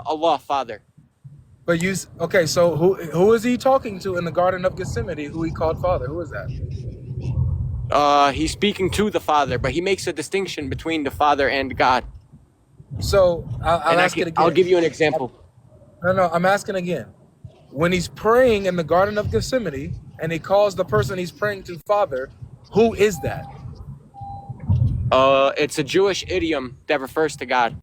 Allah, Father. But okay, so who is he talking to in the Garden of Gethsemane who he called Father? Who is that? He's speaking to the Father, but he makes a distinction between the Father and God. So I'll ask it again. I'll give you an example. No, I'm asking again. When he's praying in the Garden of Gethsemane and he calls the person he's praying to Father, who is that? It's a Jewish idiom that refers to God.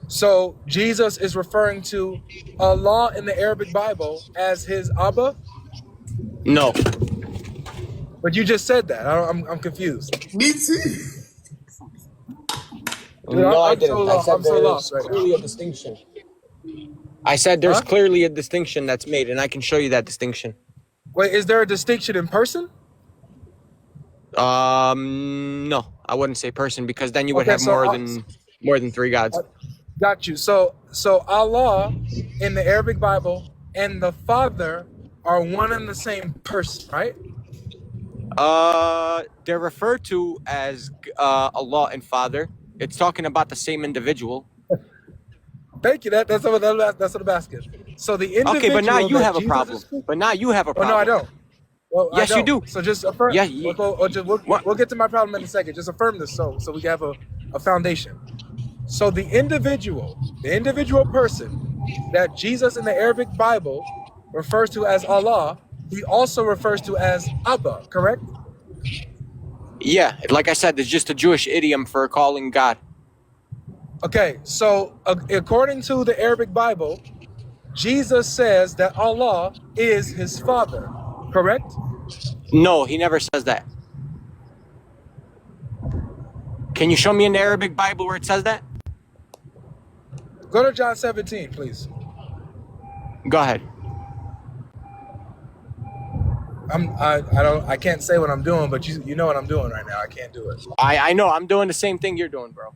So Jesus is referring to Allah in the Arabic Bible as his Abba? No. But you just said that. I'm confused. Me too. Dude, No, I didn't. So I said lost there's right clearly a distinction. I said there's clearly a distinction that's made, and I can show you that distinction. Wait, is there a distinction in person? No, I wouldn't say person, because then you would have more than three gods. Got you. So Allah in the Arabic Bible and the Father are one and the same person, right? They're referred to as Allah and Father. It's talking about the same individual. Thank you. That's what I'm asking. So the individual. Okay, but now you have a Jesus problem. But now you have a problem. Oh, no, I don't. Well, yes, you do. So just affirm. Yeah, we'll get to my problem in a second. Just affirm this so we can have a foundation. So the individual person that Jesus in the Arabic Bible refers to as Allah, he also refers to as Abba, correct? Yeah, like I said, it's just a Jewish idiom for calling God. Okay, so according to the Arabic Bible, Jesus says that Allah is his Father, correct? No, he never says that. Can you show me in the Arabic Bible where it says that? Go to John 17, please. Go ahead. I can't say what I'm doing, but you know what I'm doing right now. I can't do it. I know. I'm doing the same thing you're doing, bro.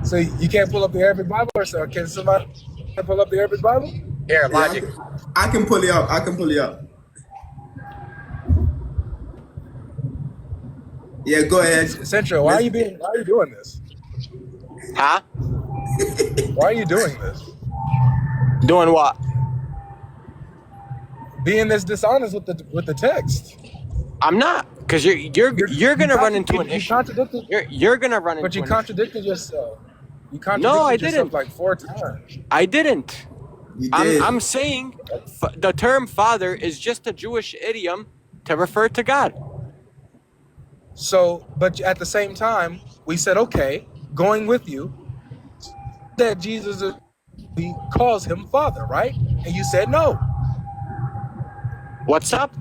So you can't pull up the Arabic Bible, or so can somebody pull up the Arabic Bible? Here, Logic. I can pull it up. I can pull it up. Yeah, go ahead. Central, why are you doing this? Huh? Why are you doing this? Doing what? Being this dishonest with the text. I'm not, because you're gonna run into an issue. You're gonna run into. But you contradicted yourself. You contradicted no, I yourself didn't. like 4 times. I didn't. You did. I'm saying the term father is just a Jewish idiom to refer to God. So, but at the same time, we said, okay, going with you, that Jesus he calls him Father, right? And you said no. What's up?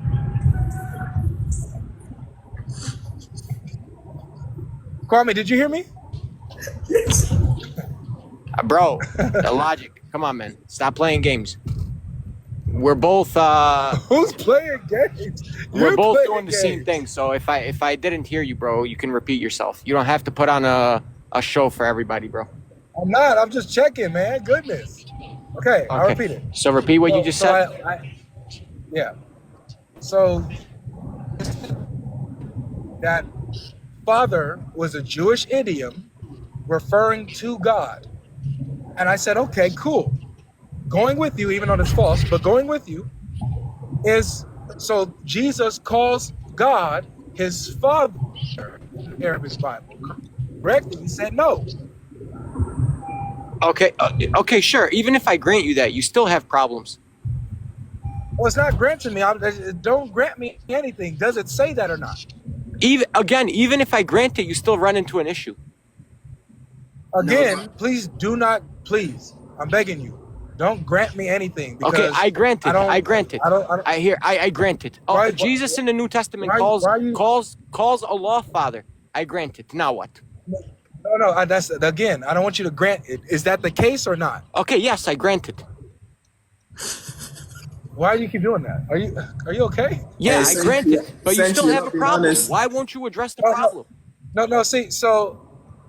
Kwame, did you hear me? Yes. Bro, the Logic. Come on, man. Stop playing games. We're both Who's playing games? we're both doing the same thing. So if I didn't hear you, bro, you can repeat yourself. You don't have to put on a show for everybody, bro. I'm not. I'm just checking, man. Goodness. Okay, I'll repeat it. So repeat what you just said. Yeah. So that Father was a Jewish idiom referring to God. And I said, okay, cool. Going with you, even though it's false, but going with you is, so Jesus calls God his Father in the Arabic Bible, correct? And he said no. Okay, sure. Even if I grant you that, you still have problems. Well, it's not granting me. Don't grant me anything. Does it say that or not? Even if I grant it, you still run into an issue. Again, No. please do not, please, I'm begging you, don't grant me anything. Okay, I grant it. I grant it. I grant it. Oh, Jesus in the New Testament calls Allah Father. I grant it. Now what? No, that's, again, I don't want you to grant it. Is that the case or not? Okay, yes, I grant it. Why do you keep doing that? Are you okay? Yeah, I grant it. But you still have a problem. Honest. Why won't you address the problem? No, see, so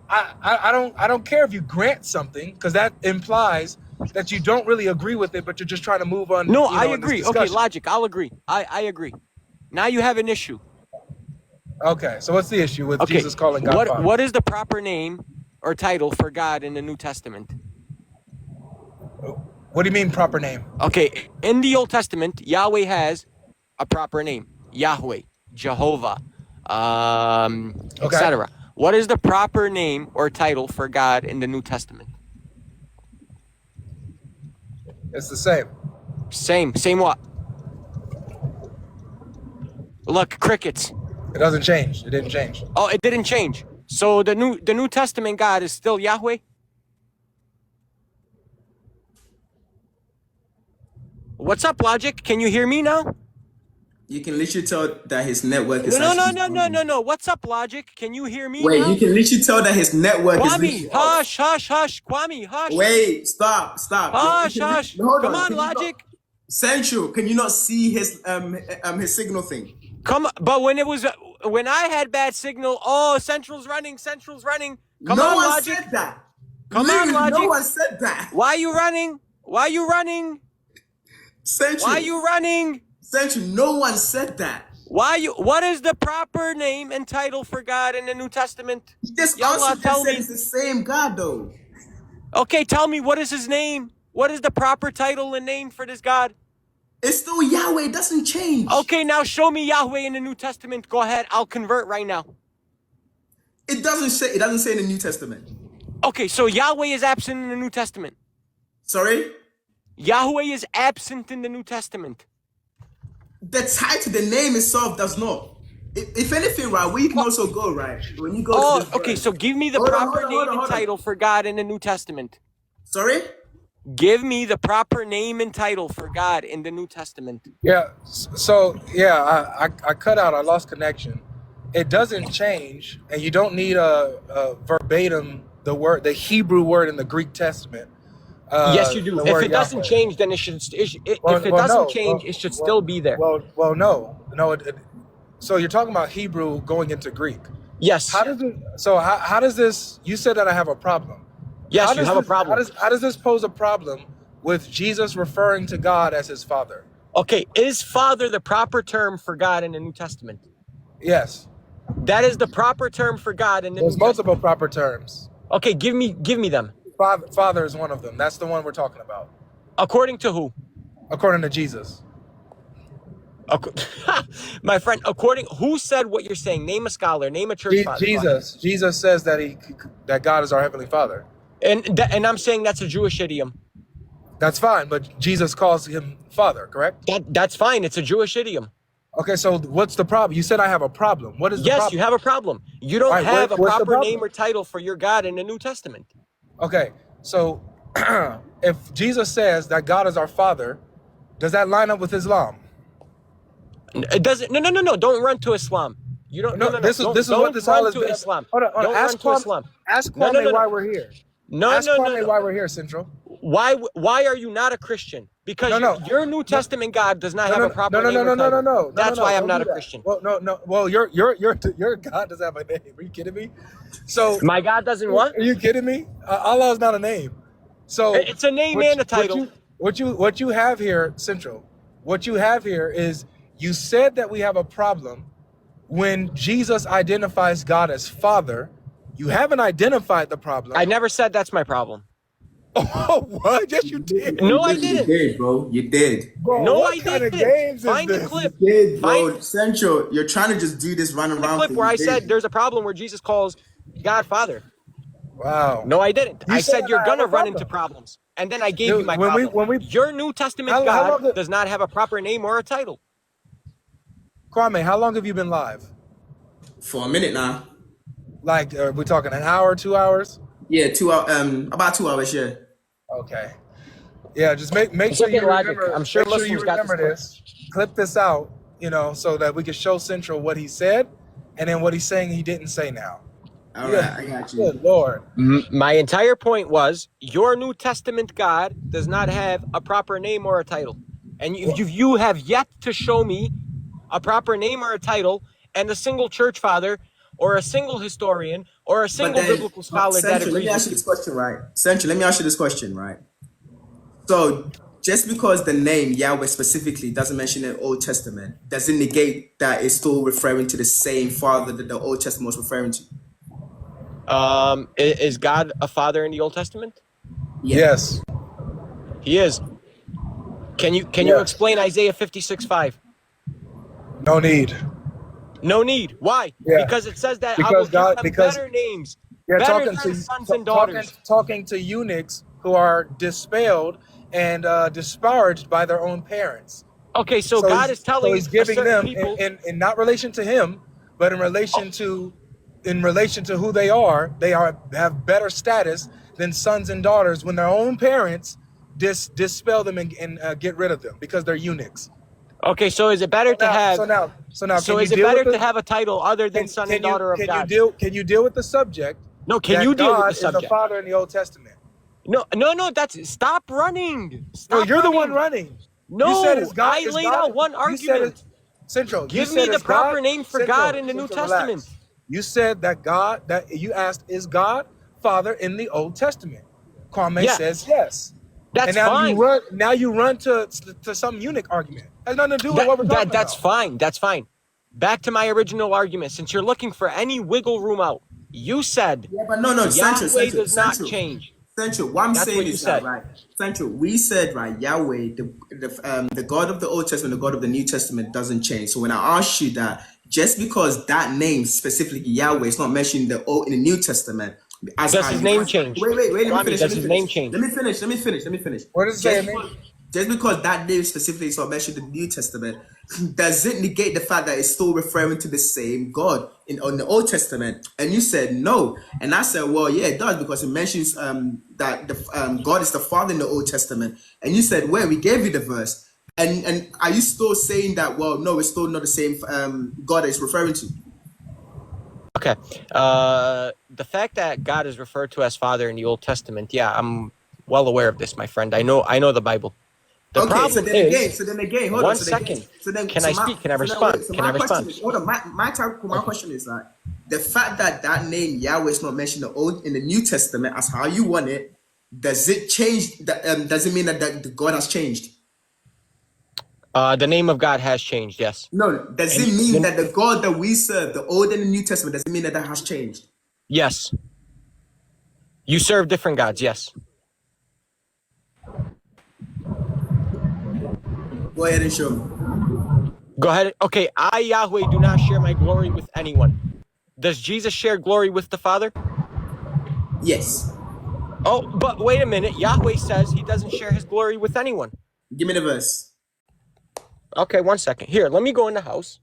I don't care if you grant something, because that implies that you don't really agree with it, but you're just trying to move on. No, I agree. Okay, Logic, I'll agree. I agree. Now you have an issue. Okay, so what's the issue with Jesus calling God Father? What is the proper name or title for God in the New Testament? What do you mean proper name? Okay, in the Old Testament, Yahweh has a proper name. Yahweh, Jehovah, etc. What is the proper name or title for God in the New Testament? It's the same. Same what? Look, crickets. It doesn't change. It didn't change. Oh, it didn't change. So the New Testament God is still Yahweh? What's up, Logic? Can you hear me now? You can literally tell that his network is No. What's up, Logic? Can you hear me now? Wait, you can literally tell that his network is Kwame, hush. Kwame, hush. Wait, stop. Hush. Hold Come on, Logic. Central, can you not see his signal thing? But when I had bad signal, Central's running. Come on, Logic. Said that. Come on, Logic. No one said that. Why are you running? Central. Why are you running? Central, no one said that. What is the proper name and title for God in the New Testament? This also said it's the same God, though. Okay, tell me, what is his name? What is the proper title and name for this God? It's still Yahweh. It doesn't change. Okay, now show me Yahweh in the New Testament. Go ahead. I'll convert right now. It doesn't say in the New Testament. Okay, so Yahweh is absent in the New Testament. Sorry? Yahweh is absent in the New Testament. The title, the name itself does not. If anything, right, where you can also go, right? When you go to this okay, verse. so give me the proper name and title for God in the New Testament. Sorry? Give me the proper name and title for God in the New Testament. Yeah. So I cut out. I lost connection. It doesn't change, and you don't need a verbatim the Hebrew word in the Greek Testament. Yes, you do. If it doesn't change, then it should. It should still be there. Well, no. So you're talking about Hebrew going into Greek. Yes. How does this? You said that I have a problem. Yes, you have a problem. How does this pose a problem with Jesus referring to God as his Father? Okay, is Father the proper term for God in the New Testament? Yes. That is the proper term for God in the New Testament. There's multiple proper terms. Okay, give me them. Father is one of them. That's the one we're talking about. According to who? According to Jesus. My friend, who said what you're saying? Name a scholar, name a church father. Jesus says that God is our Heavenly Father. And I'm saying that's a Jewish idiom. That's fine, but Jesus calls him Father, correct? That's fine. It's a Jewish idiom. Okay, so what's the problem? You said I have a problem. What is the problem? Yes, you have a problem. You don't have a proper name or title for your God in the New Testament. Okay, so if Jesus says that God is our Father, does that line up with Islam? It doesn't. No. Don't run to Islam. You don't. No. This is what this all is. Don't run to Islam. Hold on. Don't run to Islam. Ask Kwame why we're here. Ask Kwame why we're here, Central. Why are you not a Christian? Because your New Testament God does not have a proper name or title. No. That's why I'm not a Christian. Well, no. Well, your God does have a name. Are you kidding me? So my God doesn't what? Are you kidding me? Allah is not a name. So it's a name and a title. What you have here, Central. What you have here is you said that we have a problem when Jesus identifies God as Father. You haven't identified the problem. I never said that's my problem. Oh, what? Yes, you did. No, I didn't. You did, bro. You did. Bro, no, what I kind didn't. Of games Find is the this? clip. You did, bro. Central, you're trying to just do this running around. The clip where I said there's a problem where Jesus calls God Father. Wow. No, I didn't. I said you're gonna run into problems, and then I gave you my problem. Your New Testament God does not have a proper name or a title. Kwame, how long have you been live? For a minute now. Like, are we talking an hour, 2 hours? Yeah, 2 hours. About 2 hours. Yeah. Okay. Yeah, just make sure you remember. I'm sure Muslims got this. Clip this out, so that we can show Central what he said, and then what he's saying he didn't say now. All right, I got you. Good Lord. My entire point was your New Testament God does not have a proper name or a title, and you have yet to show me a proper name or a title and a single church father or a single historian or a single biblical scholar that agrees. Let me ask you this question, right? Central, let me ask you this question, right? So just because the name Yahweh specifically doesn't mention the Old Testament, does it negate that it's still referring to the same Father that the Old Testament was referring to? Is God a father in the Old Testament? Yes. He is. Can you Yes. explain Isaiah 56:5? No need. No need. Why? Yeah. Because it says that I Because will give God, them because better names, you're better talking than to sons and daughters. talking to eunuchs who are dispelled and disparaged by their own parents. Okay, so God is telling he's a giving certain them people. in not relation to him, but in relation to who they are have better status than sons and daughters when their own parents dispel them and get rid of them because they're eunuchs. Okay, so is it better to have? So now, So can you is it deal with better to the have a title other than son and daughter of God? can you deal with the subject? No, can that you deal with the God is the subject? Father in the Old Testament? No, that's stop running. Stop. No, you're running. the one running. No, you said it's God. I laid out one You said argument. Central. Give me the proper name for Central, God in the New Central, Testament. relax. You said that you asked, is God Father in the Old Testament? Kwame Yeah. says yes. That's and now fine. you run to some eunuch argument. Has nothing to do with what we're talking That's about. fine. That's fine. Back to my original argument. Since you're looking for any wiggle room out, you said but no, Yahweh does not change. Central. What I'm That's saying what you is said. that, right? Central. We said, right, Yahweh, the God of the Old Testament, the God of the New Testament doesn't change. So when I asked you that, just because that name specifically Yahweh is not mentioned in the New Testament, as Does his name change? Wait. Let me finish. Does his name change? Let me finish. What does it say? Just because that name specifically is not mentioned in the New Testament doesn't negate the fact that it's still referring to the same God in the Old Testament. And you said no, and I said, well, yeah, it does, because it mentions that the God is the Father in the Old Testament. And you said, well, we gave you the verse. And are you still saying that? Well, no, it's still not the same God that it's referring to. Okay. The fact that God is referred to as Father in the Old Testament, yeah, I'm well aware of this, my friend. I know the Bible. The problem so then again, hold on. One second. Can I speak? Can I respond? Can I respond? Hold on. My question is that the fact that name Yahweh is not mentioned in the New Testament as how you want it, does it change? Does it mean that the God has changed? The name of God has changed. Yes. No. Does it mean that the God that we serve, the Old and the New Testament, does it mean that has changed? Yes. You serve different gods. Yes. Go ahead and show me. Go ahead. Okay. I, Yahweh, do not share my glory with anyone. Does Jesus share glory with the Father? Yes. Oh, but wait a minute. Yahweh says he doesn't share his glory with anyone. Give me the verse. Okay, 1 second. Here, let me go in the house.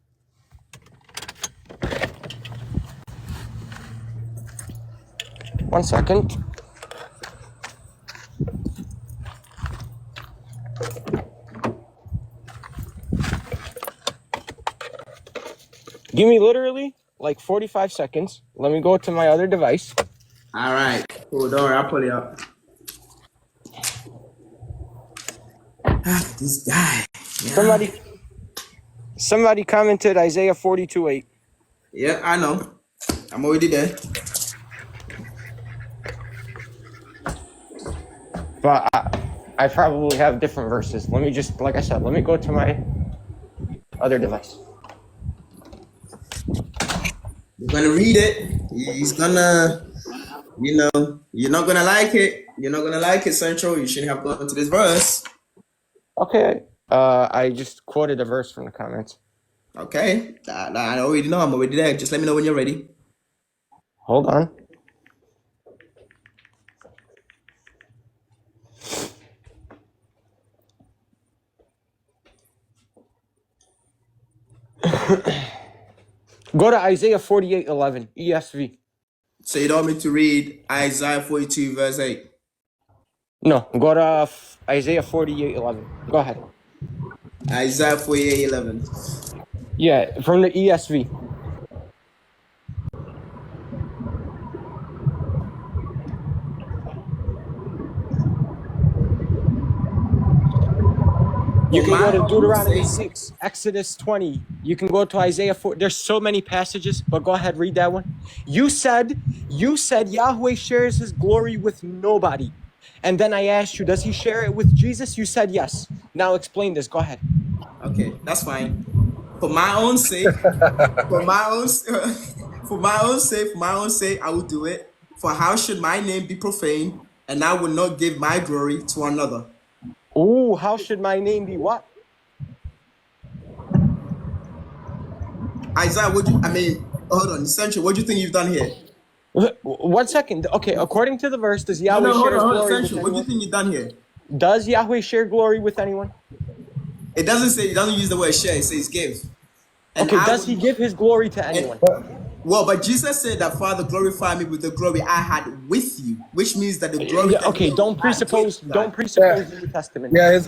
One second. Give me literally like 45 seconds. Let me go to my other device. All right. Cool. Don't worry. I'll pull it up. This guy. Yeah. Somebody commented Isaiah 42:8. Yeah, I know. I'm already there. But I probably have different verses. Let me just, like I said, let me go to my other device. You're gonna read it. He's gonna, you're not gonna like it. You're not gonna like it, Central. You shouldn't have gone to this verse. Okay. I just quoted a verse from the comments. Okay. I already know. I'm already there. Just let me know when you're ready. Hold on. Go to Isaiah 48:11, ESV. So you don't want me to read Isaiah 42 verse 8? No, go to Isaiah 48:11. Go ahead. Isaiah 48:11. Yeah, from the ESV. You can go to Deuteronomy 6, Exodus 20. You can go to Isaiah 4. There's so many passages, but go ahead, read that one. You said Yahweh shares his glory with nobody. And then I asked you, does he share it with Jesus? You said yes. Now explain this. Go ahead. Okay, that's fine. For my own sake, I will do it. For how should my name be profaned, and I will not give my glory to another? Ooh, how should my name be what? Isaiah, hold on, Central, what do you think you've done here? 1 second. Okay, according to the verse, does No, Yahweh hold share his on, glory with Central, what do you anyone? think you've done here? Does Yahweh share glory with anyone? It doesn't use the word share, it says give. And Okay, does he give his glory to anyone? But Jesus said that Father glorify me with the glory I had with you, which means that the glory. Yeah, okay, don't presuppose the New Testament. Yeah,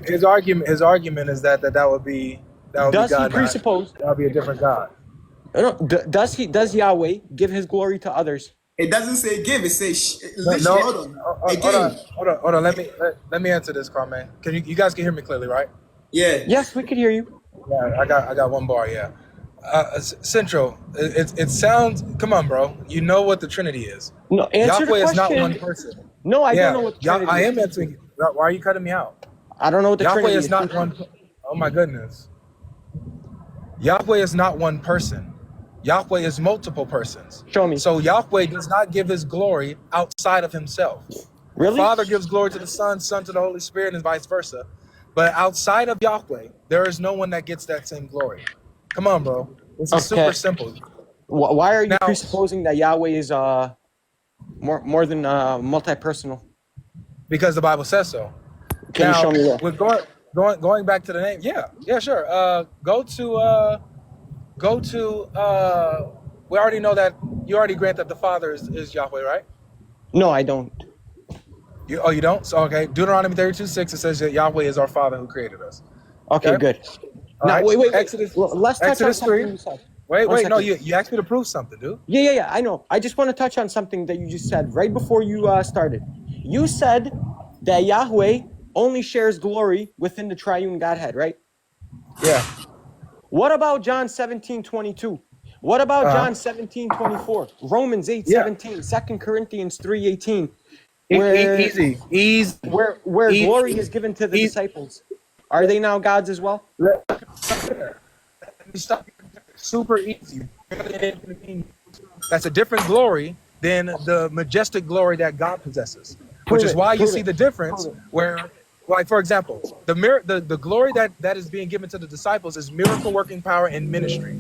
his argument is that would be Does God. he presuppose? That would be a different God. No, does Yahweh give his glory to others? It doesn't say give. It says No. hold on. Hold on. Let me answer this, Carmen. Can you guys can hear me clearly, right? Yeah. Yes, we could hear you. Yeah, I got one bar. Yeah. Central. It sounds. Come on, bro. You know what the Trinity is. No, answer Yahweh the question. is not one person. No, I don't know what the Trinity I is. am answering. Why are you cutting me out? I don't know what the Yahweh Trinity is not one. Oh my goodness. Yahweh is not one person. Yahweh is multiple persons. Show me. So Yahweh does not give his glory outside of himself. Really? The Father gives glory to the Son, Son to the Holy Spirit, and vice versa. But outside of Yahweh, there is no one that gets that same glory. Come on, bro. This is super simple. Why are you presupposing that Yahweh is more than multi-personal? Because the Bible says so. Can you show me that? We're going back to the name. Yeah, sure. Go to we already know that you already grant that the Father is Yahweh, right? No, I don't. You don't? So okay. Deuteronomy 32:6, it says that Yahweh is our Father who created us. Okay, good. Now right. wait. Exodus, Let's touch on something 3. you said. Wait, no, you asked me to prove something, dude. Yeah, I know. I just want to touch on something that you just said right before you started. You said that Yahweh only shares glory within the triune Godhead, right? Yeah. What about John 17:22? What about John 17:24? Romans 8:17, 2 Corinthians 3:18. Where glory is given to the disciples. Are they now gods as well? Let me stop. Super easy. That's a different glory than the majestic glory that God possesses. Which is why you see the difference where, like, for example, the glory that is being given to the disciples is miracle working power in ministry.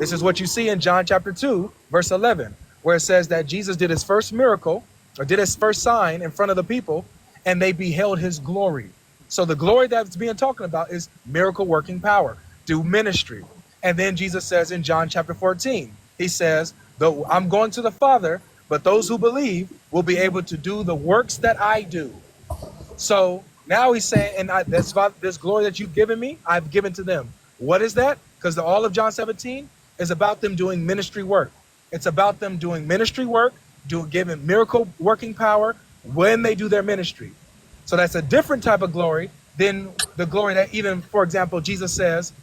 This is what you see in John chapter 2, verse 11, where it says that Jesus did his first miracle, or did his first sign in front of the people, and they beheld his glory. So the glory that's being talking about is miracle working power, do ministry. And then Jesus says in John chapter 14, he says, though I'm going to the Father, but those who believe will be able to do the works that I do. So now he's saying, and this glory that you've given me, I've given to them. What is that? Because all of John 17 is about them doing ministry work. It's about them doing ministry work, giving miracle working power when they do their ministry. So that's a different type of glory than the glory that even, for example, Jesus says,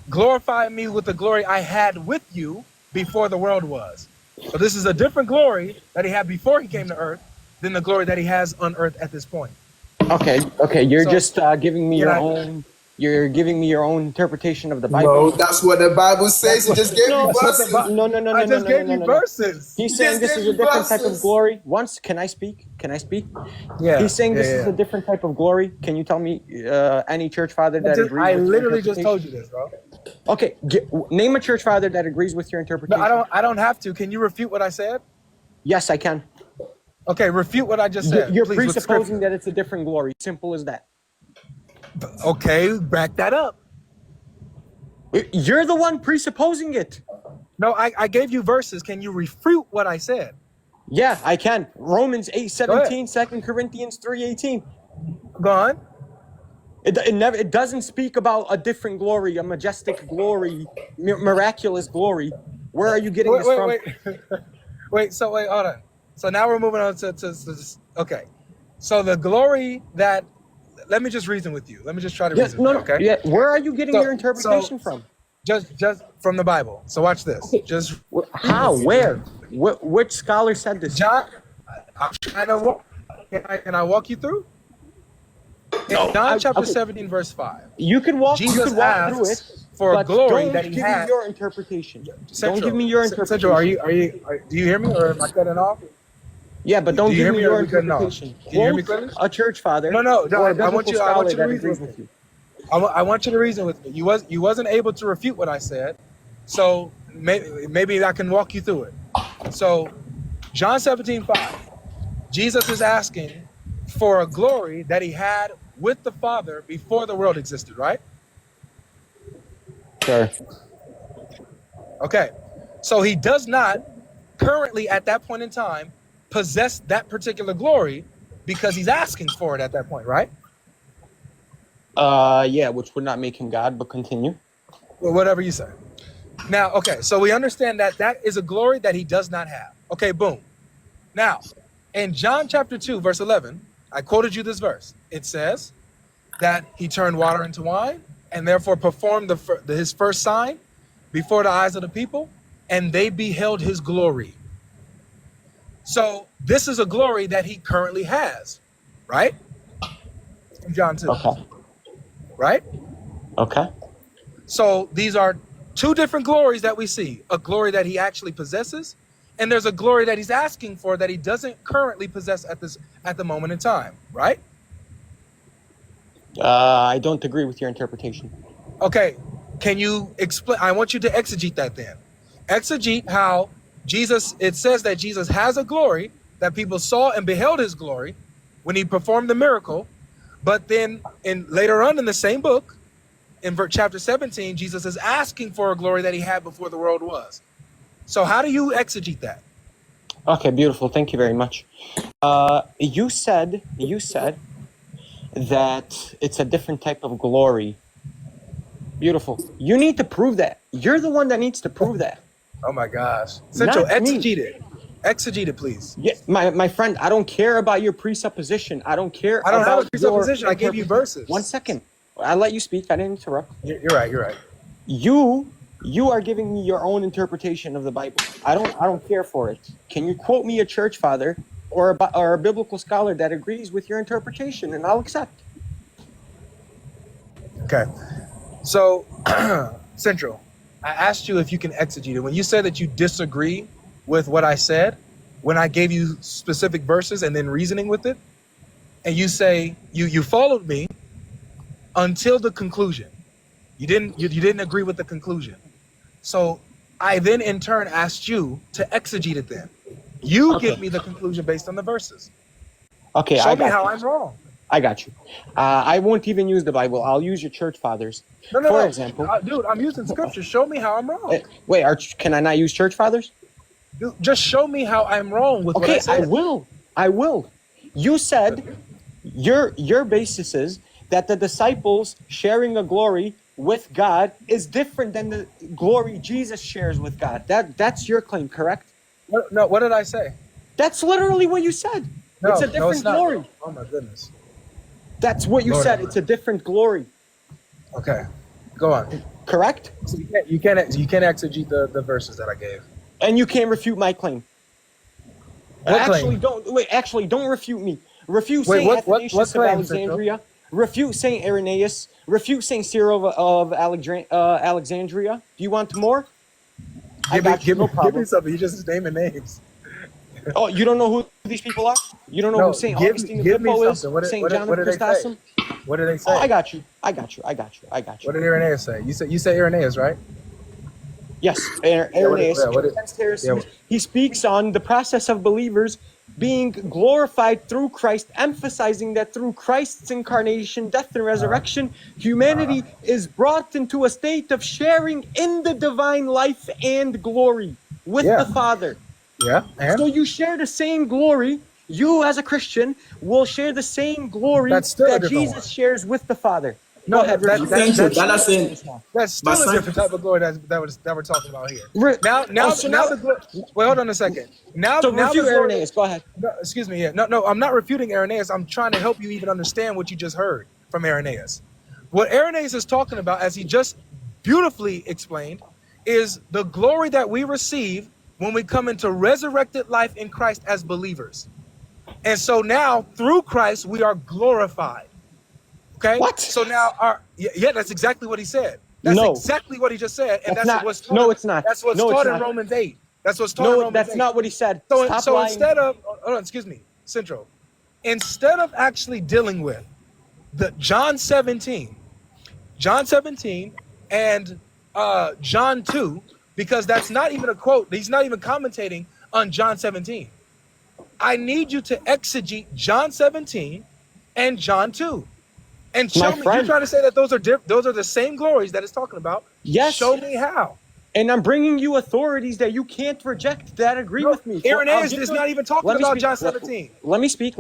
glorify me with the glory I had with you before the world was. So this is a different glory that he had before he came to earth than the glory that he has on earth at this point. Okay. You're just giving me your own. You're giving me your own interpretation of the Bible. No, that's what the Bible says. He just gave me verses. No. I just gave you verses. He's saying this is a different type of glory. Can I speak? Yeah. He's saying this is a different type of glory. Can you tell me any church father that agrees? I literally just told you this, bro. Okay, name a church father that agrees with your interpretation. No, I don't have to. Can you refute what I said? Yes, I can. Okay, refute what I just said. You're presupposing that it's a different glory. Simple as that. Okay, back that up. You're the one presupposing it. No, I gave you verses. Can you refute what I said? Yeah, I can. Romans 8:17, 2 Corinthians 3:18. Go on. It doesn't speak about a different glory, a majestic glory, miraculous glory. Where are you getting this from? Wait, hold on. So now we're moving on to okay. So the glory that, let me just reason with you. Let me just try to reason with you, okay? Yeah, where are you getting your interpretation from? Just from the Bible. So watch this. Just how? Where? Which scholar said this? John, I'm trying to walk. Can I walk you through? In John chapter 17, verse 5. You could walk. Jesus through it for a glory that he had. Don't give me your interpretation. Central, don't give me your interpretation. Central, do you hear me, or am I cutting off? Yeah, but don't Do you give hear me me your or we good now? interpretation. Can you hear me Quote clearly? a church father No, or a I want biblical you scholar to that reason agrees with with me. you. I want you to reason with me. You wasn't able to refute what I said, so maybe I can walk you through it. So John 17:5, Jesus is asking for a glory that he had with the Father before the world existed, right? Sure. Okay. So he does not currently at that point in time possess that particular glory because he's asking for it at that point, right? Yeah, which would not make him God, but continue. Well, whatever you say. Now, okay, so we understand that that is a glory that he does not have. Okay, boom. Now, in John chapter 2, verse 11, I quoted you this verse. It says that he turned water into wine and therefore performed his first sign before the eyes of the people, and they beheld his glory. So this is a glory that he currently has, right? From John 2, Okay. right? Okay. So these are two different glories that we see. A glory that he actually possesses, and there's a glory that he's asking for that he doesn't currently possess at the moment in time, right? I don't agree with your interpretation. Okay, can you explain? I want you to exegete that then. Exegete how Jesus, it says that Jesus has a glory that people saw and beheld his glory when he performed the miracle, but then later on in the same book, in chapter 17, Jesus is asking for a glory that he had before the world was. So how do you exegete that? Okay, beautiful. Thank you very much. You said that it's a different type of glory. Beautiful. You need to prove that. You're the one that needs to prove that. Oh my gosh. Central, Not me. exegete it. Exegete it, please. Yeah, my friend, I don't care about your presupposition. I don't care. I don't have a about presupposition. your I gave you verses. 1 second. I let you speak. I didn't interrupt. You're right. You're right. You are giving me your own interpretation of the Bible. I don't care for it. Can you quote me a church father or a biblical scholar that agrees with your interpretation, and I'll accept. Okay. So, Central, I asked you if you can exegete it. When you said that you disagree with what I said, when I gave you specific verses and then reasoning with it, and you say you followed me until the conclusion. You didn't agree with the conclusion. So I then in turn asked you to exegete it then. You Okay. give me the conclusion based on the verses. Okay, Show me how I'm wrong. I got you. I won't even use the Bible. I'll use your church fathers. For example, dude, I'm using scripture. Show me how I'm wrong. Wait, can I not use church fathers? Dude, just show me how I'm wrong with what I Okay, said. I will. You said your basis is that the disciples sharing a glory with God is different than the glory Jesus shares with God. That's your claim, correct? No, what did I say? That's literally what you said. No, it's a different it's not. glory. Oh my goodness. That's what you Lord said. have It's a different glory. Okay, go on. Correct? So you can't exegete the verses that I gave. And you can't refute my claim. What Actually, claim? don't refute me. Refute Wait, Saint what Athanasius of claim, Alexandria. Refute Saint Irenaeus. Refute Saint Cyril of Alexandria. Do you want more? Give me problem. something. You just naming names. Oh, you don't know who these people are? You don't know No, who Saint give Augustine of me Hippo is? something. Saint John of did they say? Chrysostom? What did they say? Oh, I got you. What did Irenaeus say? You said Irenaeus, right? Yes, Irenaeus. Yeah. He speaks on the process of believers being glorified through Christ, emphasizing that through Christ's incarnation, death, and resurrection, humanity is brought into a state of sharing in the divine life and glory with the Father. Yeah. And? So you share the same glory. You, as a Christian, will share the same glory that Jesus shares with the Father. No, Go ahead, that's still But a different type of glory that we're talking about here. Wait, hold on a second. So refute Irenaeus. Go ahead. No, excuse me. Yeah. No, I'm not refuting Irenaeus. I'm trying to help you even understand what you just heard from Irenaeus. What Irenaeus is talking about, as he just beautifully explained, is the glory that we receive when we come into resurrected life in Christ as believers. And so now, through Christ, we are glorified. Okay. What? So now, that's exactly what he said. That's exactly what he just said, and it's not. That's what's taught in in Romans 8. That's what's taught in No, Romans that's 8. not what he said. So, Stop so lying. instead of, hold on, excuse me, Central, instead of actually dealing with the John 17 and John 2, because that's not even a quote. He's not even commentating on John 17. I need you to exegete John 17 and John 2. And show me, you're trying to say that those are the same glories that it's talking about. Yes. Show me how. And I'm bringing you authorities that you can't reject that agree with me. Irenaeus is not even talking about John 17. Let me speak.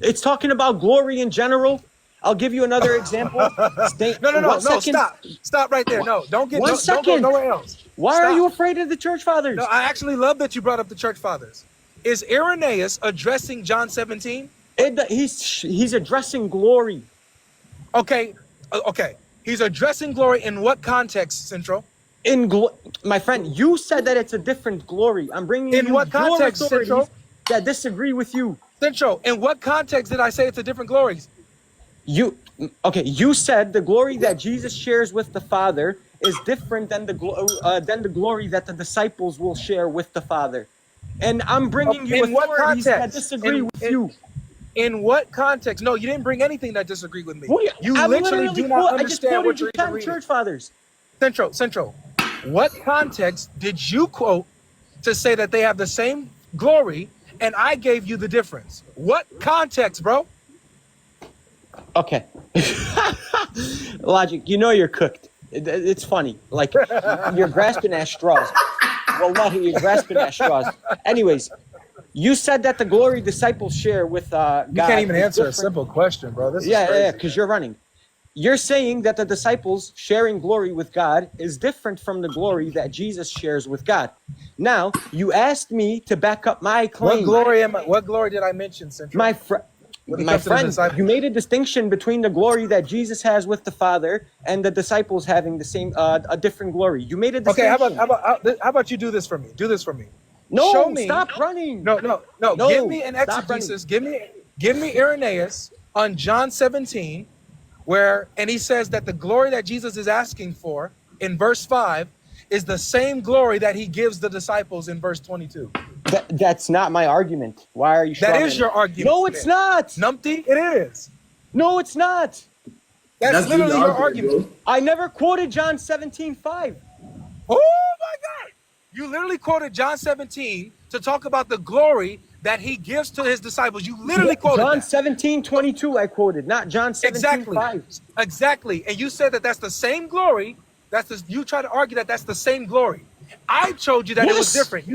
It's talking about glory in general. I'll give you another example. No, stop right there. No, don't go nowhere else. Why are you afraid of the church fathers? No, I actually love that you brought up the church fathers. Is Irenaeus addressing John 17? He's addressing glory. Okay. He's addressing glory in what context, Central? My friend, you said that it's a different glory. I'm bringing in you what context, Central? That disagree with you. Central, in what context did I say it's a different glories? You said the glory that Jesus shares with the Father is different than the glory that the disciples will share with the Father. And I'm bringing you authorities that disagree with you. In what context? No, you didn't bring anything that disagreed with me. Well, you literally do not understand what you're reading. Church fathers. Central. What context did you quote to say that they have the same glory, and I gave you the difference? What context, bro? Okay. Logic, you know you're cooked. It's funny. Like, you're grasping at straws. Well, no, you're grasping at straws. Anyways, you said that the glory disciples share with God. You can't even answer a simple question, bro. This is crazy. Yeah, because you're running. You're saying that the disciples sharing glory with God is different from the glory that Jesus shares with God. Now, you asked me to back up my claim. What glory did I mention, Central? My friend, you made a distinction between the glory that Jesus has with the Father and the disciples having the same, a different glory. You made a distinction. Okay, how about you do this for me? Do this for me. No, show me. Stop running. No. Give me an exegesis. Give me Irenaeus on John 17, and he says that the glory that Jesus is asking for in verse 5 is the same glory that he gives the disciples in verse 22. That's not my argument. Why are you That is your argument. No, it's not. Numpty, it is. No, it's not. That's literally your argument. I never quoted John 17:5. Oh my God. You literally quoted John 17 to talk about the glory that he gives to his disciples. You literally quoted John 17:22 I quoted, not John 17:5. Exactly. And you said that that's the same glory. You try to argue that that's the same glory. I told you that it was different.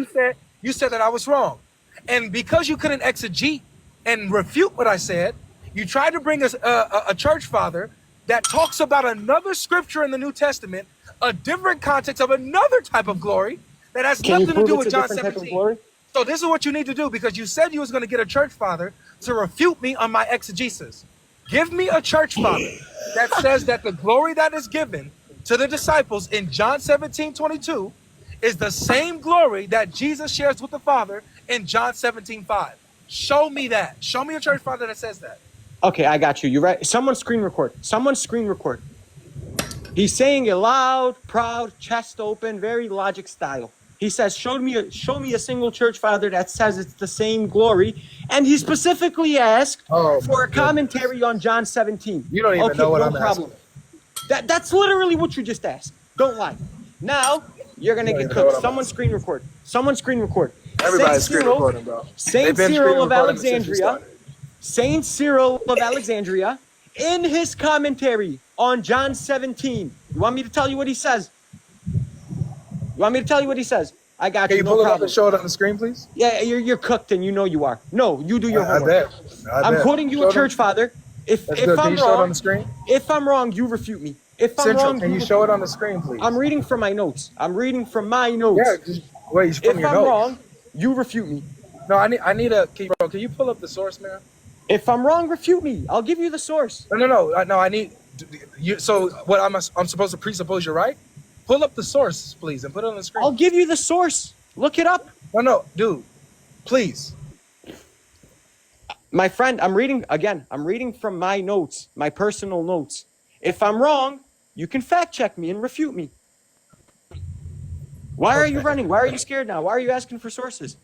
You said that I was wrong. And because you couldn't exegete and refute what I said, you tried to bring us a church father that talks about another scripture in the New Testament, a different context of another type of glory that has nothing to do with John 17. So this is what you need to do, because you said you was going to get a church father to refute me on my exegesis. Give me a church father that says that the glory that is given to the disciples in John 17:22 is the same glory that Jesus shares with the Father in John 17:5. Show me that. Show me a church father that says that. Okay, I got you. You're right. Someone screen record. He's saying it loud, proud, chest open, very Logic style. He says, show me a single church father that says it's the same glory. And he specifically asked for a commentary on John 17. You don't even know what I'm asking. That's literally what you just asked. Don't lie. Now, you're going to get cooked. Someone screen record. Everybody's screen recording, bro. Saint Cyril of Alexandria, in his commentary on John 17. You want me to tell you what he says? I got you. Can you pull it up and show it on the screen, please? Yeah, you're cooked, and you know you are. No, you do your homework. I bet. I'm quoting you a church father. If I'm wrong, on the screen? If I'm wrong, you refute me. If I'm wrong, can you show it on the screen, please? I'm reading from my notes. Yeah, wait, from your notes. If I'm wrong, you refute me. No, I need a. Can you pull up the source, man? If I'm wrong, refute me. I'll give you the source. No. I need you. So what I'm supposed to presuppose you're right? Pull up the source, please, and put it on the screen. I'll give you the source. Look it up. No, dude, please. My friend, I'm reading from my notes, my personal notes. If I'm wrong, you can fact check me and refute me. Why are you running? Why are you scared now? Why are you asking for sources?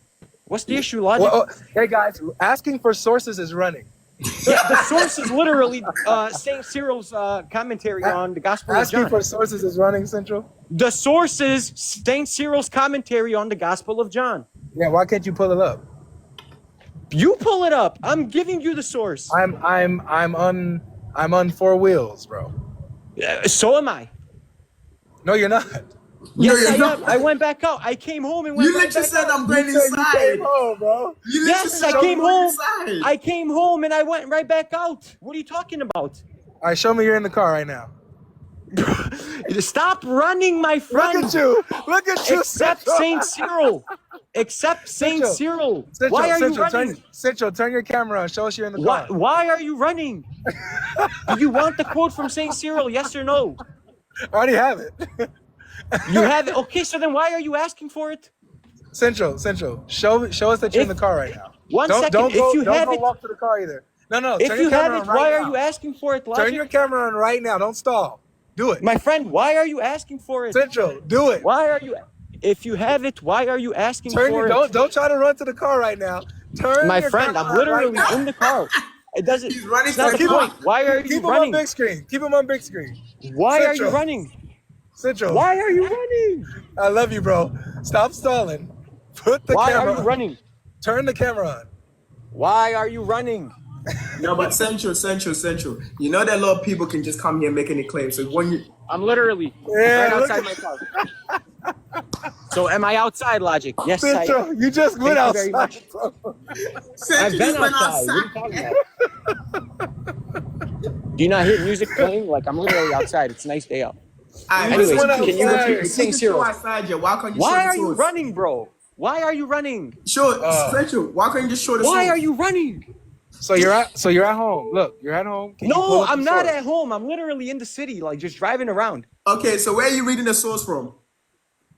What's the issue, Logic? Well, hey guys, asking for sources is running. The source is literally Saint Cyril's commentary on the Gospel of Asking John. for sources is running, Central. The source is Saint Cyril's commentary on the Gospel of John. Yeah, why can't you pull it up? You pull it up. I'm giving you the source. I'm on four wheels, bro. So am I. No, you're not. Yes, you're I not. am. I went back out. I came home and went You right literally back said out. I'm going You inside. came home, bro. You literally Yes, said I I'm came going home. inside. I came home and I went right back out. What are you talking about? All right, show me you're in the car right now. Stop running, my friend. Look at you. Look at you. Except Central. Saint Cyril. Except Saint Central. Cyril. Central, Why are you Central, running? Central, turn your camera on. Show us you're in the Why, car. why are you running? Do you want the quote from Saint Cyril? Yes or no? I already have it. You have it. Okay, so then why are you asking for it? Central, show us that you're in the car right now. One Don't second. go, If you don't have go it, walk to the car either. No, if turn you your have camera it, on right why now. are you asking for it, Turn Logic? your camera on right now. Don't stall. Do it. My friend, why are you asking for it? Central, do it. Why are you? If you have it, why are you asking Turn for your it? don't try to run to the car right now. Turn My your friend, camera I'm on literally right now. in the car. It doesn't. He's running It's not to the the car. point. Why are you Keep him on running? big screen. Keep him on big screen. Why are you Central. running? Central. Why are you running? I love you, bro. Stop stalling. Put the Why camera are you on. running? Turn the camera on. Why are you running? No, but Central. You know that a lot of people can just come here and make any claims. So when you I'm literally Yeah, right look outside my car. So am I outside, Logic? Yes, I am. Central, you just went Thank you very outside. much. bro. Central I've been just went outside. What are you talking about? Do you not hear music playing? Like, I'm literally outside. It's a nice day out. Alright, You just Anyways, went can you outside. repeat you Saint can show Cyril? outside, yeah. Why can't you show Why the are you source? running, bro? Why are you running? Show Central. Why can't you just show the Why source? are you running? So you're at home. Look, you're at home. Can you pull No, up I'm the not source? at home. I'm literally in the city, like just driving around. Okay, so where are you reading the source from?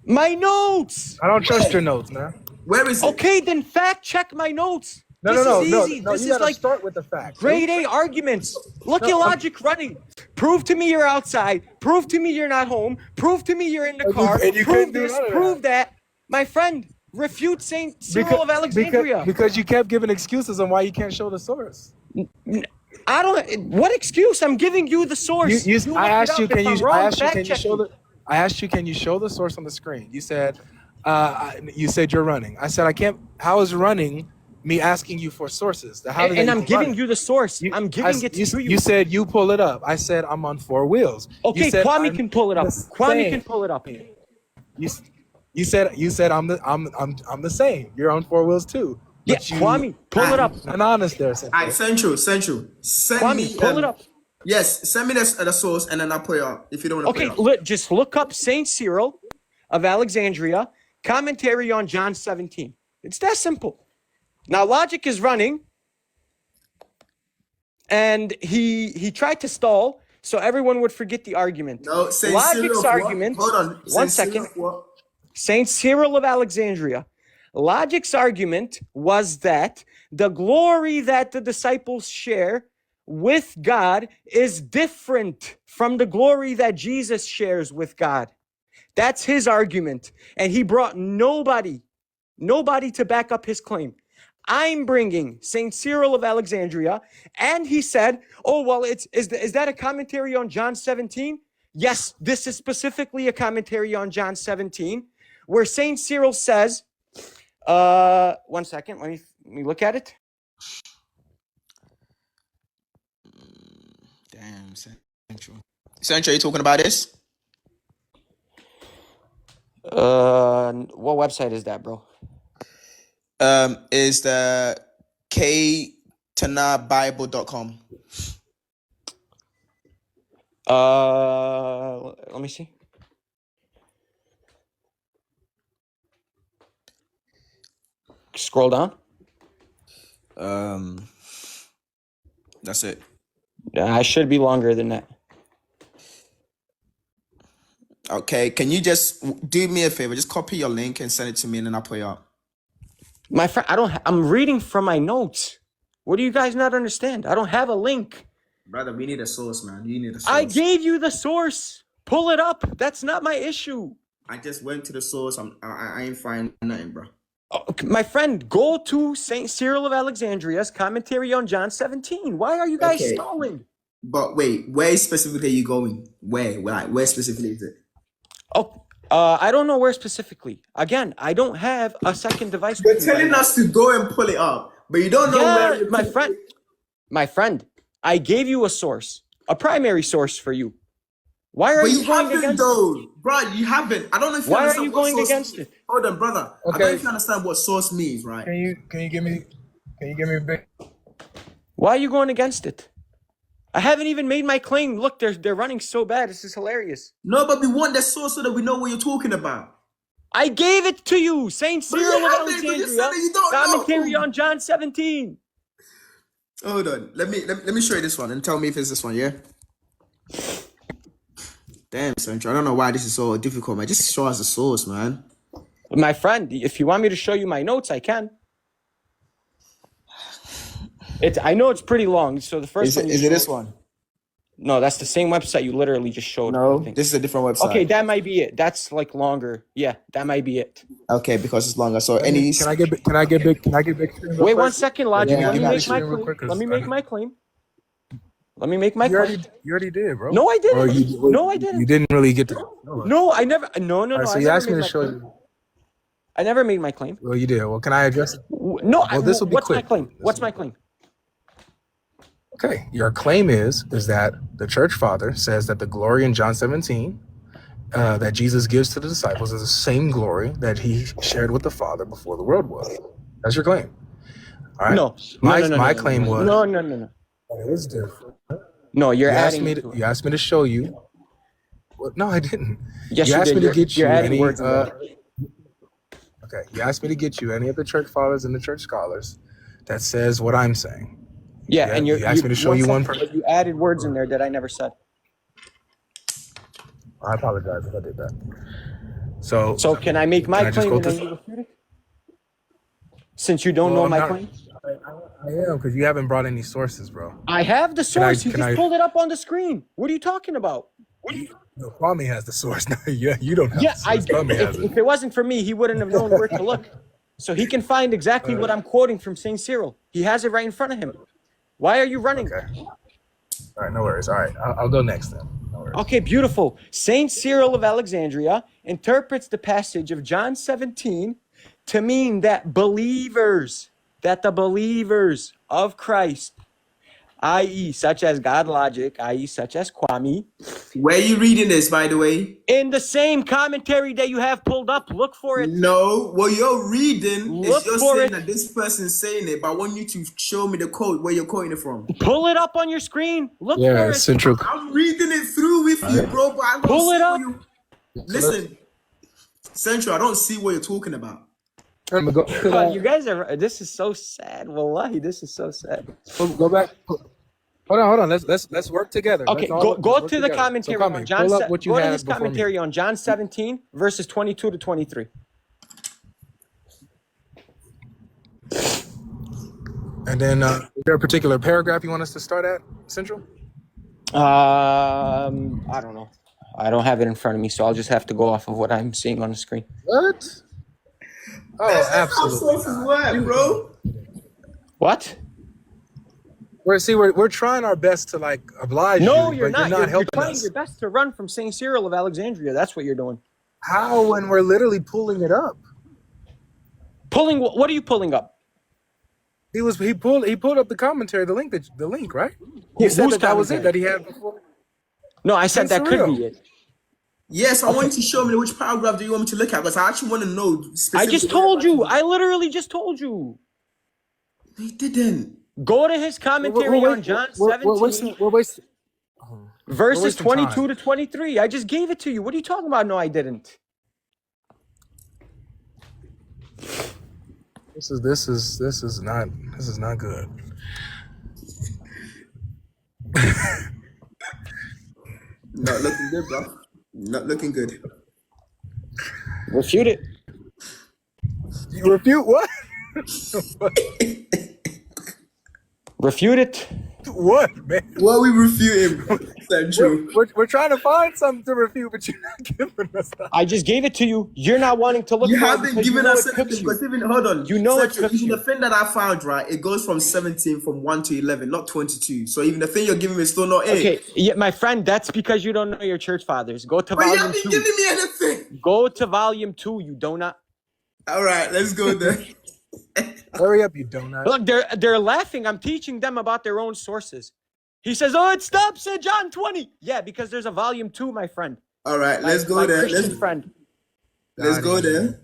My notes. I don't trust your notes, man. Where is it? Okay, then fact check my notes. No, this no, is no, easy. no. This You is gotta like start with the facts. grade A arguments. Look at No, Logic running. Prove to me you're outside. Prove to me you're not home. Prove to me you're in the And you- car. and you Prove couldn't do this. none of Prove that. My friend, refute Saint Cyril Because, of Alexandria. because you kept giving excuses on why you can't show the source. I don't. What excuse? I'm giving you the source. I look it asked up. you, If can I'm you? wrong, I asked you, fact can you check show me. the? I asked you, can you show the source on the screen? You said, you said you're running. I said I can't. How is running me asking you for sources? How does that And I'm even giving run? you the source. I'm giving it to you. You said you pull it up. I said I'm on four wheels. Okay, You said Kwame I'm can pull it up. the Kwame same. can pull it up. You said I'm the same. You're on four wheels too. Yeah, But you, Kwame, pull it up. I'm honest there. Alright, Central. Send Kwame, me. pull it up. Yes, send me the source and then I'll put it up. If you don't want to Okay, put it up. just look up Saint Cyril of Alexandria, commentary on John 17. It's that simple. Now, Logic is running, and he tried to stall so everyone would forget the argument. No, Saint Logic's Cyril, argument. Hold on. One Saint second. Cyril, Saint Cyril of Alexandria. Logic's argument was that the glory that the disciples share with God is different from the glory that Jesus shares with God. That's his argument. And he brought nobody to back up his claim. I'm bringing Saint Cyril of Alexandria. And he said, oh, well, is that a commentary on John 17? Yes, this is specifically a commentary on John 17, where Saint Cyril says, one second, let me look at it. Damn, Central, you talking about this? What website is that, bro? Is the ktanabible.com. Let me see. Scroll down. That's it. I should be longer than that. Okay, can you just do me a favor? Just copy your link and send it to me, and then I'll put it up. My friend, I'm reading from my notes. What do you guys not understand? I don't have a link. Brother, we need a source, man. You need a source. I gave you the source. Pull it up. That's not my issue. I just went to the source. I ain't find nothing, bro. Oh, my friend, go to Saint Cyril of Alexandria's commentary on John 17. Why are you guys Okay. stalling? But wait, where specifically are you going? Where? Like, where specifically is it? Oh, I don't know where specifically. Again, I don't have a second device. You're with me right telling now. us to go and pull it up, but you don't know where. Yeah, my friend, I gave you a source, a primary source for you. Why are But you you going haven't, against though, it? bro. You haven't. I don't know if you Why are understand you what going source against means. it? Hold on, brother. I don't know Okay. if you understand what source means, right? Can you give me a big? Why are you going against it? I haven't even made my claim. Look, they're running so bad. This is hilarious. No, but we want the source so that we know what you're talking about. I gave it to you, Saint But you Cyril of haven't, but you said Alexandria, that you don't commentary know. on John 17. Hold on. Let me show you this one and tell me if it's this one, yeah? Damn, Central. I don't know why this is so difficult, man. Just show us the source, man. My friend, if you want me to show you my notes, I can. I know it's pretty long. So the first one Is it this one? No, that's the same website you literally just showed. No, I think. this is a different website. Okay, that might be it. That's like longer. Yeah, that might be it. Okay, because it's longer. So Can I get big? Can I get big? screen real Wait quick? 1 second, Logic. Yeah, Let me I make got my you. claim. Real quick, 'cause Let me make I- my claim. Let me make my You claim. already did, bro. No, I didn't. Or No, I didn't. You didn't really get to. No, I never. No. All right, so I you never asked me made to my show claim. you. I never made my claim. Well, you did. Well, can I address it? No. Well, this will be what's my quick. claim? What's my claim? Okay, your claim is that the church father says that the glory in John 17 that Jesus gives to the disciples is the same glory that he shared with the Father before the world was. That's your claim. All right. No. My claim was. No. It is different. No, you're You asked adding. me. You asked me to show you. Well, no, I didn't. Yes, you you asked did. me to get you You're adding any. words in there. Okay, you asked me to get you any of the church fathers and the church scholars that says what I'm saying. Yeah, and you asked me to show you one person. You added words in there that I never said. I apologize if I did that. So can I make my can I just claim go and then through- you refute it? Since you don't know my claim? I am, because you haven't brought any sources, bro. I have the source. He can just I- pulled it up on the screen. What are you talking about? No, Kwame has the source. No, you don't have Yeah, the source. Kwame has if it. it wasn't for me, he wouldn't have known where to look. So he can find exactly what I'm quoting from St. Cyril. He has it right in front of him. Why are you running? Okay. All right, no worries. All right, I'll go next then. No worries. Okay, beautiful. Saint Cyril of Alexandria interprets the passage of John 17 to mean that the believers of Christ, i.e., such as GodLogic, i.e., such as Kwame, Where are you reading this, by the way? in the same commentary that you have pulled up, look for it. No, what you're reading Look is you're for saying it. that this person's saying it, but I want you to show me the quote where you're quoting it from. Pull it up on your screen. Look for Yeah, it. Central. I'm reading it through with you, bro, but I don't Pull see it up. what you... Listen, Central, I don't see what you're talking about. I'm gonna go to Oh, you guys are. This is so sad. Wallahi, this is so sad. go back. Hold on. Let's work together. Okay, Let's all go work to the together. commentary So, on Kwame, John. pull up what you Go to had his before me. commentary on John 17 verses 22 to 23. And then, is there a particular paragraph you want us to start at, Central? I don't know. I don't have it in front of me, so I'll just have to go off of what I'm seeing on the screen. What? Oh, absolutely. Sources work, bro. What? We're trying our best to like oblige No, you, you're but not. You're helping trying us. your best to run from St. Cyril of Alexandria. That's what you're doing. How when we're literally pulling it up? Pulling. What are you pulling up? He pulled up the commentary, the link, right? You Whose said that was it commentary? that he had before. No, I said that could Cyril. be it. Yes, I want you to show me which paragraph do you want me to look at, because I actually want to know I specifically. just told you. I literally just told you. He didn't. Go to his commentary on John 17, We're wasting verses wasting 22 time. to 23. I just gave it to you. What are you talking about? No, I didn't. This is not good. Not looking good, bro. Not looking good. Refute it. You refute what? Refute it. What, man? What are we refuting? true. We're trying to find something to refute, but you're not giving us that. I just gave it to you. You're not wanting to look You for it haven't because you given know us it anything cooks you. because even hold on, You know it Central, cooks even you. the thing that I found, right, it goes from 17 from 1 to 11, not 22. So even the thing you're giving me is still not it. Okay, yeah, my friend, that's because you don't know your church fathers. Go to But you volume haven't 2. given me anything. Go to volume 2, you donut. All right, let's go there. Hurry up, you donut. Look, they're laughing. I'm teaching them about their own sources. He says, "Oh, it stops at John 20." Yeah, because there's a volume 2, my friend. All right, let's go My there. Christian friend. Let's go there.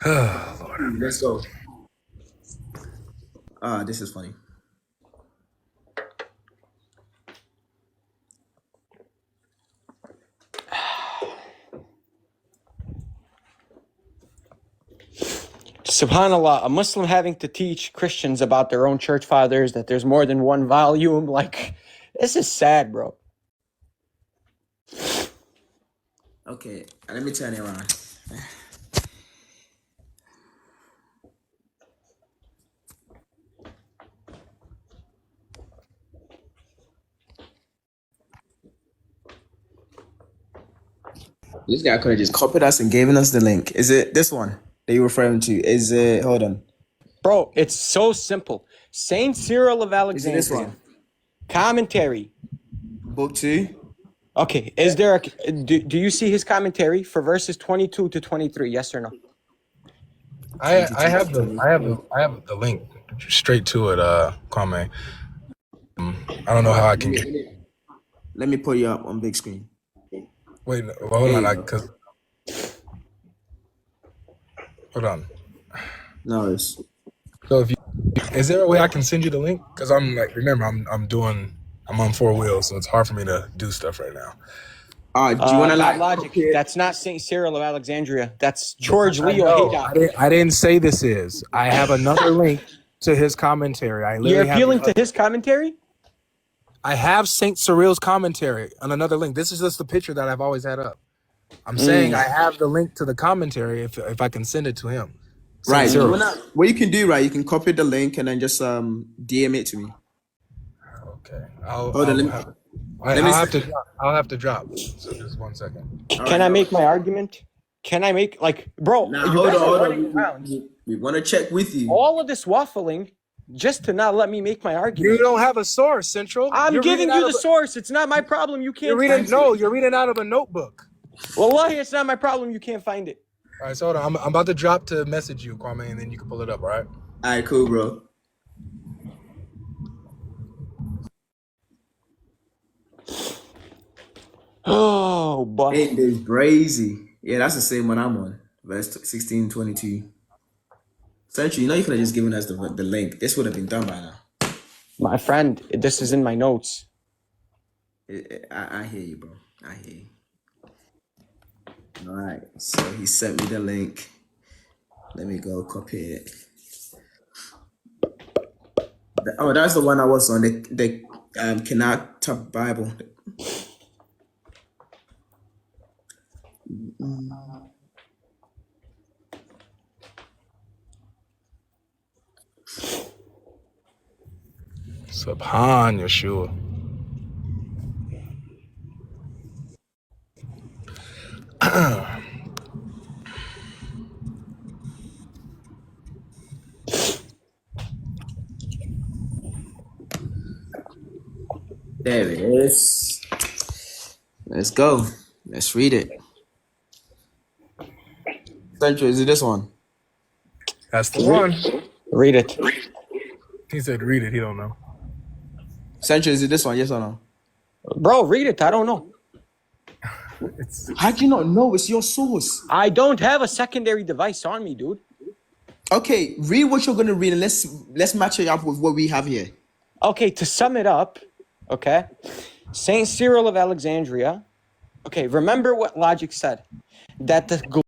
Oh, Lord. Let's go. Ah, this is funny. SubhanAllah, a Muslim having to teach Christians about their own church fathers, that there's more than one volume. Like, this is sad, bro. Okay, let me turn it around. This guy could have just copied us and given us the link. Is it this one that you're referring to? Is it, hold on. Bro, it's so simple. Saint Cyril of Is it this Alexandria. one? Commentary. Book 2? Okay, is there a... Do you see his commentary for verses 22 to 23? Yes or no? I have the link straight to it, Kwame. I don't know how I can get. Let me put you up on big screen. Wait, hold on, because hold on. No, it's... So if you, is there a way I can send you the link? Because I'm like, remember, I'm on 4 wheels, so it's hard for me to do stuff right now. do you want to GodLogic. That's not Saint Cyril of Alexandria. That's George Leo Haydock. I didn't say this is. I have another link to his commentary. You're appealing to his commentary? I have Saint Cyril's commentary on another link. This is just the picture that I've always had up. I'm saying I have the link to the commentary if I can send it to him. Right. What you can do, right? You can copy the link and then just DM it to me. Okay. Hold on. I'll have to drop. So just 1 second. Can I make my argument? Can I make, like, bro? Nah, hold on. We want to check with you. All of this waffling just to not let me make my argument. You don't have a source, Central. I'm giving you the source. It's not my problem. You can't find it. No, you're reading out of a notebook. Wallahi, it's not my problem. You can't find it. All right, so hold on. I'm about to drop to message you, Kwame, and then you can pull it up, all right? All right, cool, bro. Oh, but Ain't this crazy? Yeah, that's the same one I'm on. Verse 16:22. Century, you know you could have just given us the link. This would have been done by now. my friend, this is in my notes. I hear you, bro. I hear you. All right, so he sent me the link. Let me go copy it. Oh, that's the one I was on. The Kenata Bible. Subhan Yeshua. There it is. Let's go. Let's read it. Central, is it this one? That's the one. Read it. He said read it. He don't know. Central, is it this one? Yes or no? Bro, read it. I don't know. How do you not know? It's your source. I don't have a secondary device on me, dude. Okay, read what you're gonna read and let's match it up with what we have here. Okay, to sum it up, okay, Saint Cyril of Alexandria. Okay, remember what Logic said, that the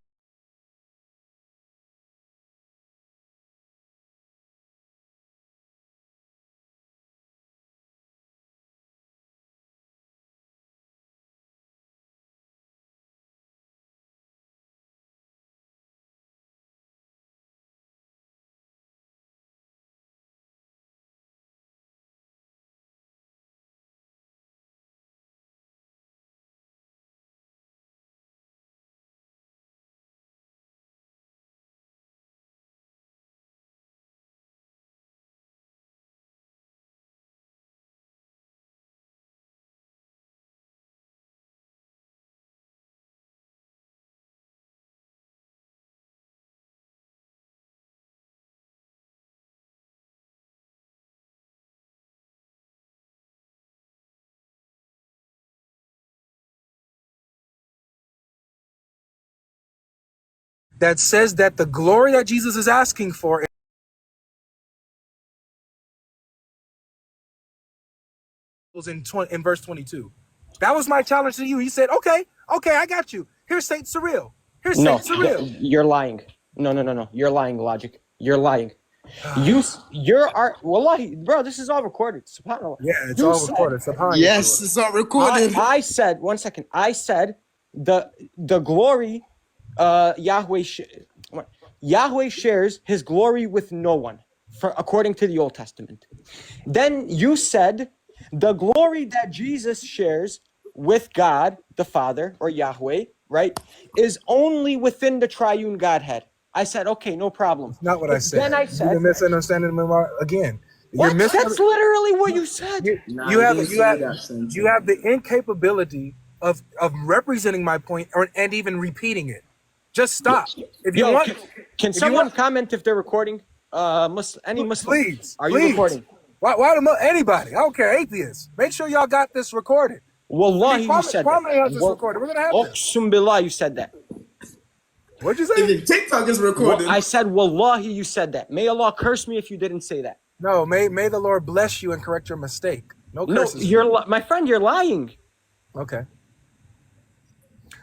that says that the glory that Jesus is asking for is in verse 22. That was my challenge to you. He said, okay, I got you. Here's Saint Cyril. No, you're lying. No. You're lying, Logic. You're lying. Wallahi, bro, this is all recorded. SubhanAllah. Yeah, it's all recorded. Yes, it's all recorded. I said, 1 second. I said the glory, Yahweh shares his glory with no one, according to the Old Testament. Then you said the glory that Jesus shares with God, the Father, or Yahweh, right, is only within the triune Godhead. I said, okay, no problem. That's not what I said. Then I said, you're misunderstanding me again. What? That's literally what you said. You have the incapability of representing my point and even repeating it. Just stop. If you want, can someone comment if they're recording? Any Muslim? Please. Are you recording? Why anybody? I don't care. Atheists. Make sure y'all got this recorded. Wallahi, you said that. Has this recorded. We're gonna have Oqsum billah, you said that. What'd you say? Even TikTok is recorded. I said, wallahi, you said that. May Allah curse me if you didn't say that. No, may the Lord bless you and correct your mistake. No curses. No, my friend, you're lying. Okay.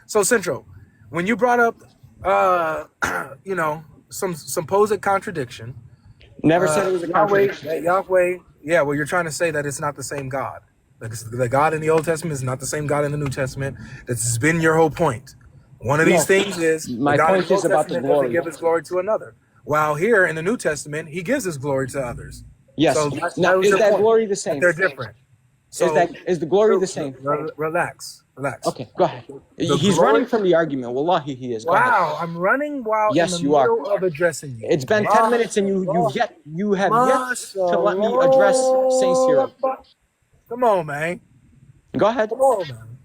So Central, when you brought up, some supposed contradiction. Never said it was a contradiction. Yahweh. Yeah, well, you're trying to say that it's not the same God. Like the God in the Old Testament is not the same God in the New Testament. That's been your whole point. One of these things is my point is about the glory. Give his glory to another. While here in the New Testament, he gives his glory to others. Yes. So now, is that glory the same? They're different. So is the glory the same? Relax. Okay, go ahead. He's running from the argument. Wallahi, he is. Wow, I'm running while in the middle of addressing you. It's been 10 minutes and you have yet to let me address Saint Cyril. Come on, man. Go ahead. Come on, man.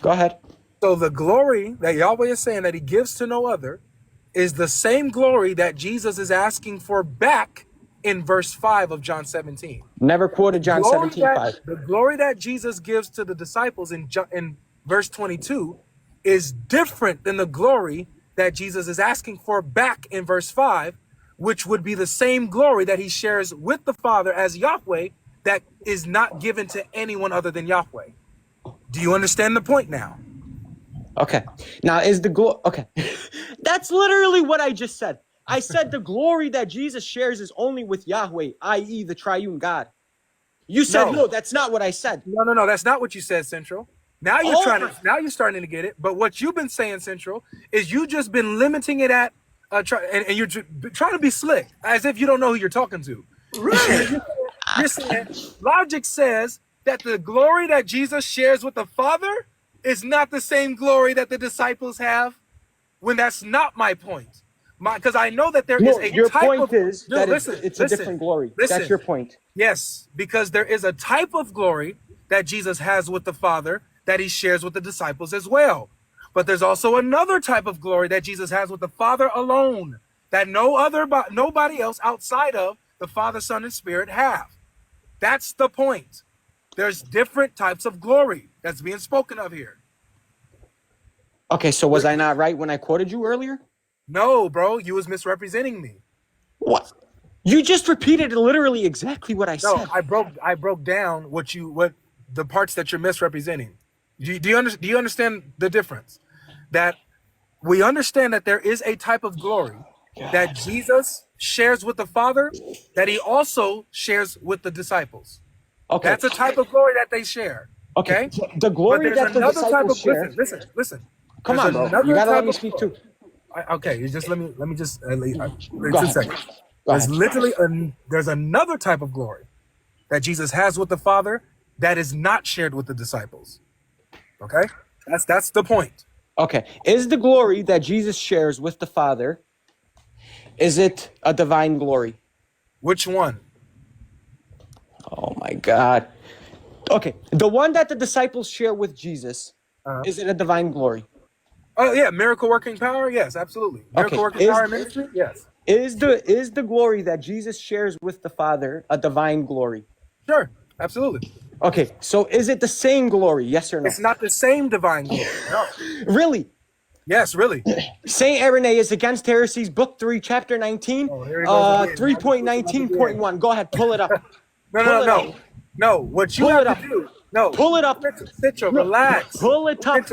Go ahead. So the glory that Yahweh is saying that he gives to no other is the same glory that Jesus is asking for back in verse 5 of John 17. Never quoted John 17:5. The glory that Jesus gives to the disciples in verse 22 is different than the glory that Jesus is asking for back in verse 5, which would be the same glory that he shares with the Father as Yahweh that is not given to anyone other than Yahweh. Do you understand the point now? Okay. Now is the glory... Okay. That's literally what I just said. I said the glory that Jesus shares is only with Yahweh, i.e. the triune God. You said, no, that's not what I said. No, that's not what you said, Central. Now you're starting to get it. But what you've been saying, Central, is you just been limiting it at, and you're trying to be slick, as if you don't know who you're talking to. Right. You're saying, Logic says that the glory that Jesus shares with the Father is not the same glory that the disciples have, when that's not my point. Because I know that there is a your type point of... is that it's a different glory. That's your point. Yes, because there is a type of glory that Jesus has with the Father that he shares with the disciples as well. But there's also another type of glory that Jesus has with the Father alone that nobody else outside of the Father, Son, and Spirit have. That's the point. There's different types of glory that's being spoken of here. Okay, so was I not right when I quoted you earlier? No, bro, you was misrepresenting me. What? You just repeated literally exactly what I said. No, I broke down what the parts that you're misrepresenting. Do you understand the difference? That we understand that there is a type of glory that Jesus shares with the Father that he also shares with the disciples. Okay. That's a type of glory that they share. Okay? The glory that the disciples share. Listen. Come on, bro. You gotta let me speak too. Okay, you just let me just 2 seconds. There's another type of glory that Jesus has with the Father that is not shared with the disciples. Okay? That's the point. Okay. Is the glory that Jesus shares with the Father, is it a divine glory? Which one? Oh my God. Okay. The one that the disciples share with Jesus, is it a divine glory? Oh yeah, miracle working power. Yes, absolutely. Miracle working power in ministry. Yes. Is the glory that Jesus shares with the Father a divine glory? Sure, absolutely. Okay, so is it the same glory? Yes or no? It's not the same divine glory. No. Really? Yes, really. Saint Irenaeus Against Heresies, Book 3, Chapter 19, Oh, here he goes again. 3.19.1. Go ahead, pull it up. No. What you Pull have it to up. do? No. Pull it up. Central, No, relax. pull it up.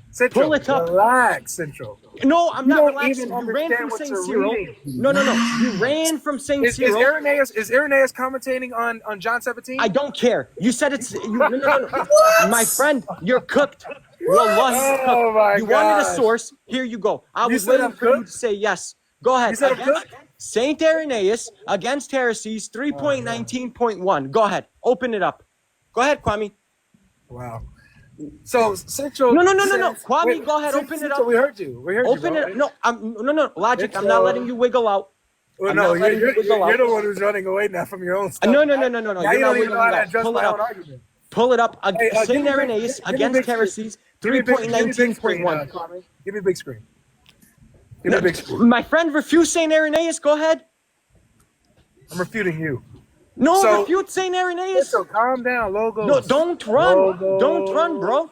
Central, Pull it up. relax, Central. No, I'm You not don't relaxing. even You ran understand from what Saint you're Cyril. reading. No. You ran from Saint Is Cyril. Irenaeus commentating on John 17? I don't care. You said it's no. My friend, you're cooked. Wallahi, you're cooked. Oh my You wanted a gosh. source. Here you go. I You was said waiting I'm for you cooked? to say yes. Go ahead. You said I'm Against cooked? Saint Irenaeus Against Heresies 3.19.1. Go ahead. Open it up. Go ahead, Kwame. Wow. So Central. No. says- Kwame, wait, go ahead. Central, Open it up. We heard you. Open bro. it up. No. Logic. I'm not Central. letting you wiggle out. Well, I'm no, not letting you wiggle you're out. the one who's running away now from your own stuff. No. Now You're you not don't even know wiggling how to out. address Pull it my own up. argument. Pull it up. Hey, give Saint me big- Irenaeus give me Against big screen. Heresies Give me big screen, 3.19.1. Give me big screen. Give me big screen. My friend refused Saint Irenaeus. Go ahead. I'm refuting you. No, So- refute Saint Irenaeus. So calm down, logos. No, don't run. Logos. Don't run, bro.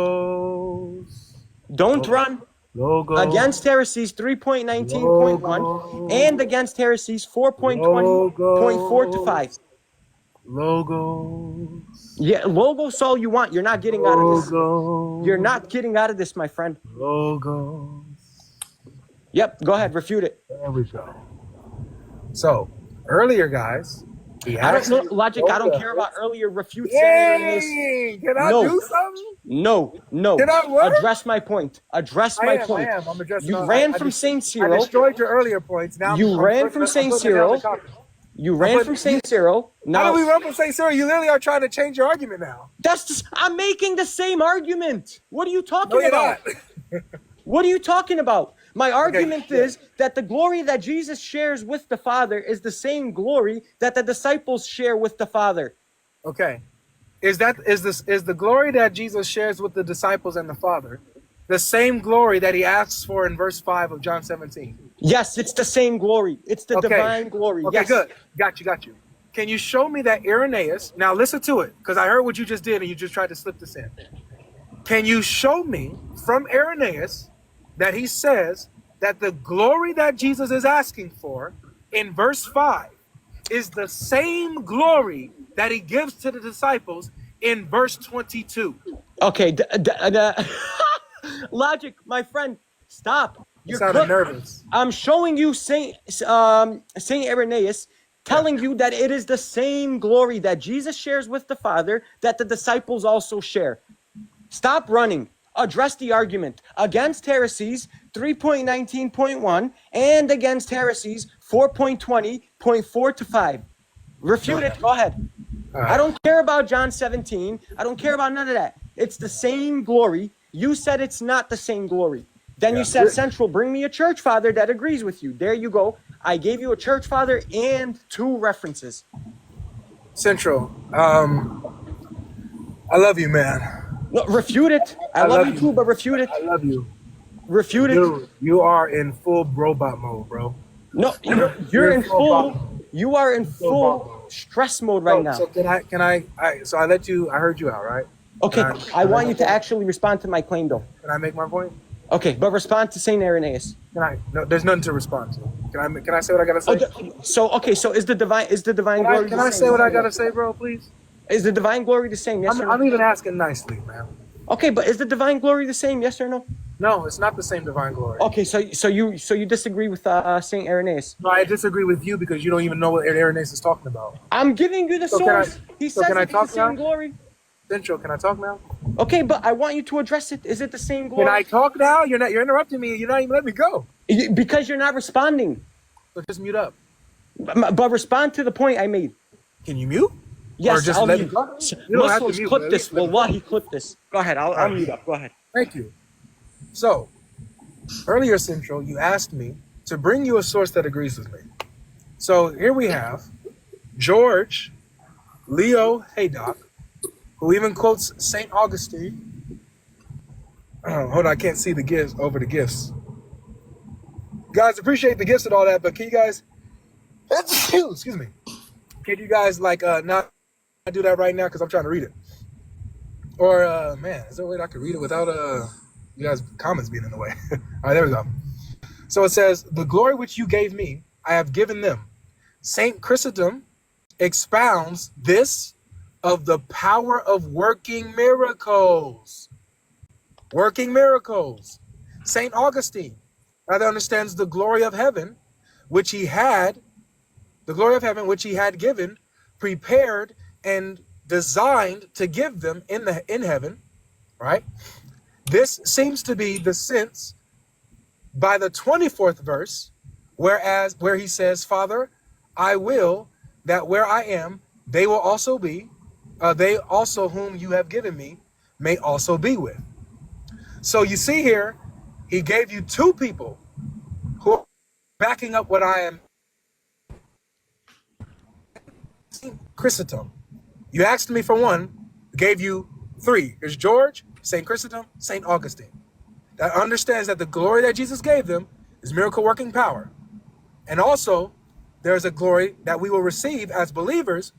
Logos. Don't run. Logos. Against Heresies 3.19.1 and Against Heresies 4.20.4 to 5. Logos. Yeah, logos all you want. You're not getting out of this. Logos. You're not getting out of this, my friend. Logos. Yep, go ahead, refute it. There we go. So earlier, guys, I don't know, Logic. I don't care about earlier refute Saint Irenaeus. Yay! Can I No. do something? No. Can I what? Address my point. Address my point. I am. I'm addressing. You ran from Saint I Cyril. destroyed your earlier points. Now You ran from Saint Cyril. You ran from Saint Cyril. How Now did we run from Saint Cyril? You literally are trying to change your argument now. that's just, I'm making the same argument. What are you talking No, you're about? not. What are you talking about? My argument is that the glory that Jesus shares with the Father is the same glory that the disciples share with the Father. Okay. Is the glory that Jesus shares with the disciples and the Father the same glory that he asks for in verse 5 of John 17? Yes, it's the same glory. It's the Okay. divine glory. Okay, Yes. good. Got you. Can you show me that Irenaeus? Now listen to it, because I heard what you just did and you just tried to slip this in. Can you show me from Irenaeus that he says that the glory that Jesus is asking for in verse 5 is the same glory that he gives to the disciples in verse 22? Okay. Logic, my friend, stop. You You're sounded cooked. nervous. I'm showing you Saint Irenaeus telling you that it is the same glory that Jesus shares with the Father that the disciples also share. Stop running. Address the argument. Against Heresies 3.19.1 and Against Heresies 4.20.4 to 5. Refute it. Go ahead. All right. I don't care about John 17. I don't care about none of that. It's the same glory. You said it's not the same glory. Then you said, Central, bring me a church father that agrees with you. There you go. I gave you a church father and 2 references. Central, I love you, man. No, refute it. I love you too, but refute it. I love you. Refute it. Dude, you are in full robot mode, bro. No, you're in full. You are in full stress mode right now. So so I heard you out, right? Okay, I want you to actually respond to my claim, though. Can I make my point? Okay, but respond to Saint Irenaeus. No, there's nothing to respond to. Can I say what I gotta say? So is the divine glory? Can I say what I gotta say, bro, please? Is the divine glory the same? Yes or no? I'm even asking nicely, man. Okay, but is the divine glory the same? Yes or no? No, it's not the same divine glory. Okay, so you disagree with Saint Irenaeus? No, I disagree with you because you don't even know what Irenaeus is talking about. I'm giving you the So source. He says can I it's talk the same now? glory. Central, can I talk now? Okay, but I want you to address it. Is it the same glory? Can I talk now? You're interrupting me. You're not even letting me go. Because you're not responding. So just mute up. But respond to the point I made. Can you mute? Yes, Or just I'll let mute. me- You don't have to Muslims mute, clip but this. at least- Wallahi, clip this. Go ahead. I'll mute up. Go ahead. Thank you. So, earlier, Central, you asked me to bring you a source that agrees with me. So here we have George Leo Haydock, who even quotes St. Augustine. Oh, hold on, I can't see the gifts over the gifts. Guys, appreciate the gifts and all that, but can you guys, excuse me, can you guys not do that right now because I'm trying to read it? Or man, is there a way that I can read it without You guys' comments being in the way. All right, there we go. So it says, the glory which you gave me, I have given them. Saint Chrysostom expounds this of the power of working miracles. Working miracles. Saint Augustine rather understands the glory of heaven, which he had given, prepared and designed to give them in heaven, right? This seems to be the sense by the 24th verse, where he says, Father, I will that where I am, they will also be, they also whom you have given me may also be with. So you see here, he gave you two people who are backing up what I am. Chrysostom. You asked me for one, gave you three. There's George, St. Chrysostom, St. Augustine. That understands that the glory that Jesus gave them is miracle working power. And also, there's a glory that we will receive as believers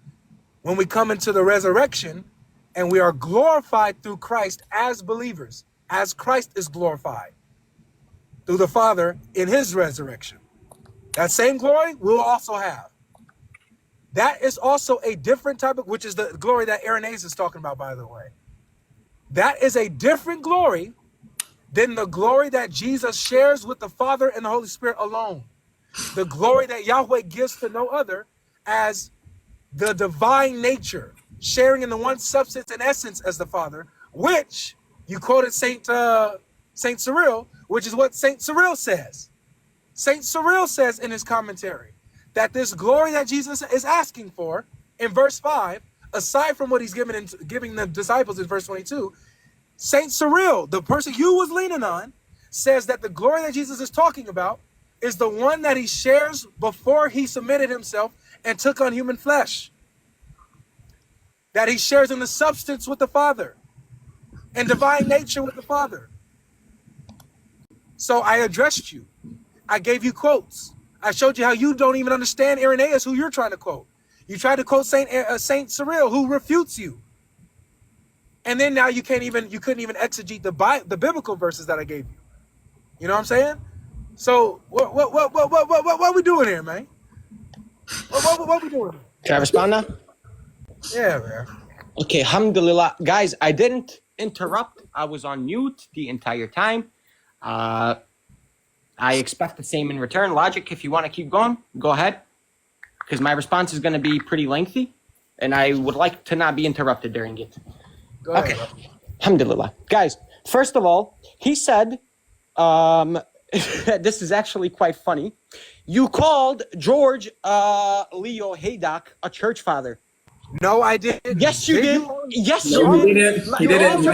when we come into the resurrection and we are glorified through Christ as believers, as Christ is glorified through the Father in his resurrection. That same glory we'll also have. That is also a different type of, which is the glory that Irenaeus is talking about, by the way. That is a different glory than the glory that Jesus shares with the Father and the Holy Spirit alone. The glory that Yahweh gives to no other as the divine nature, sharing in the one substance and essence as the Father, which you quoted Saint Cyril, which is what Saint Cyril says. Saint Cyril says in his commentary that this glory that Jesus is asking for in verse 5, aside from what he's giving the disciples in verse 22, Saint Cyril, the person you was leaning on, says that the glory that Jesus is talking about is the one that he shares before he submitted himself and took on human flesh. That he shares in the substance with the Father and divine nature with the Father. So I addressed you. I gave you quotes. I showed you how you don't even understand Irenaeus, who you're trying to quote. You tried to quote Saint Cyril, who refutes you. And then now you couldn't even exegete the biblical verses that I gave you. You know what I'm saying? So what we doing here, man? What we doing? Can I respond now? Yeah, man. Okay, alhamdulillah. Guys, I didn't interrupt. I was on mute the entire time. I expect the same in return. Logic, if you want to keep going, go ahead. Because my response is going to be pretty lengthy. And I would like to not be interrupted during it. Go ahead. Okay. Alhamdulillah. Guys, first of all, he said, this is actually quite funny. You called George Leo Haydock a church father. No, I didn't. Yes, you did. Yes, No, you he did. didn't. He didn't.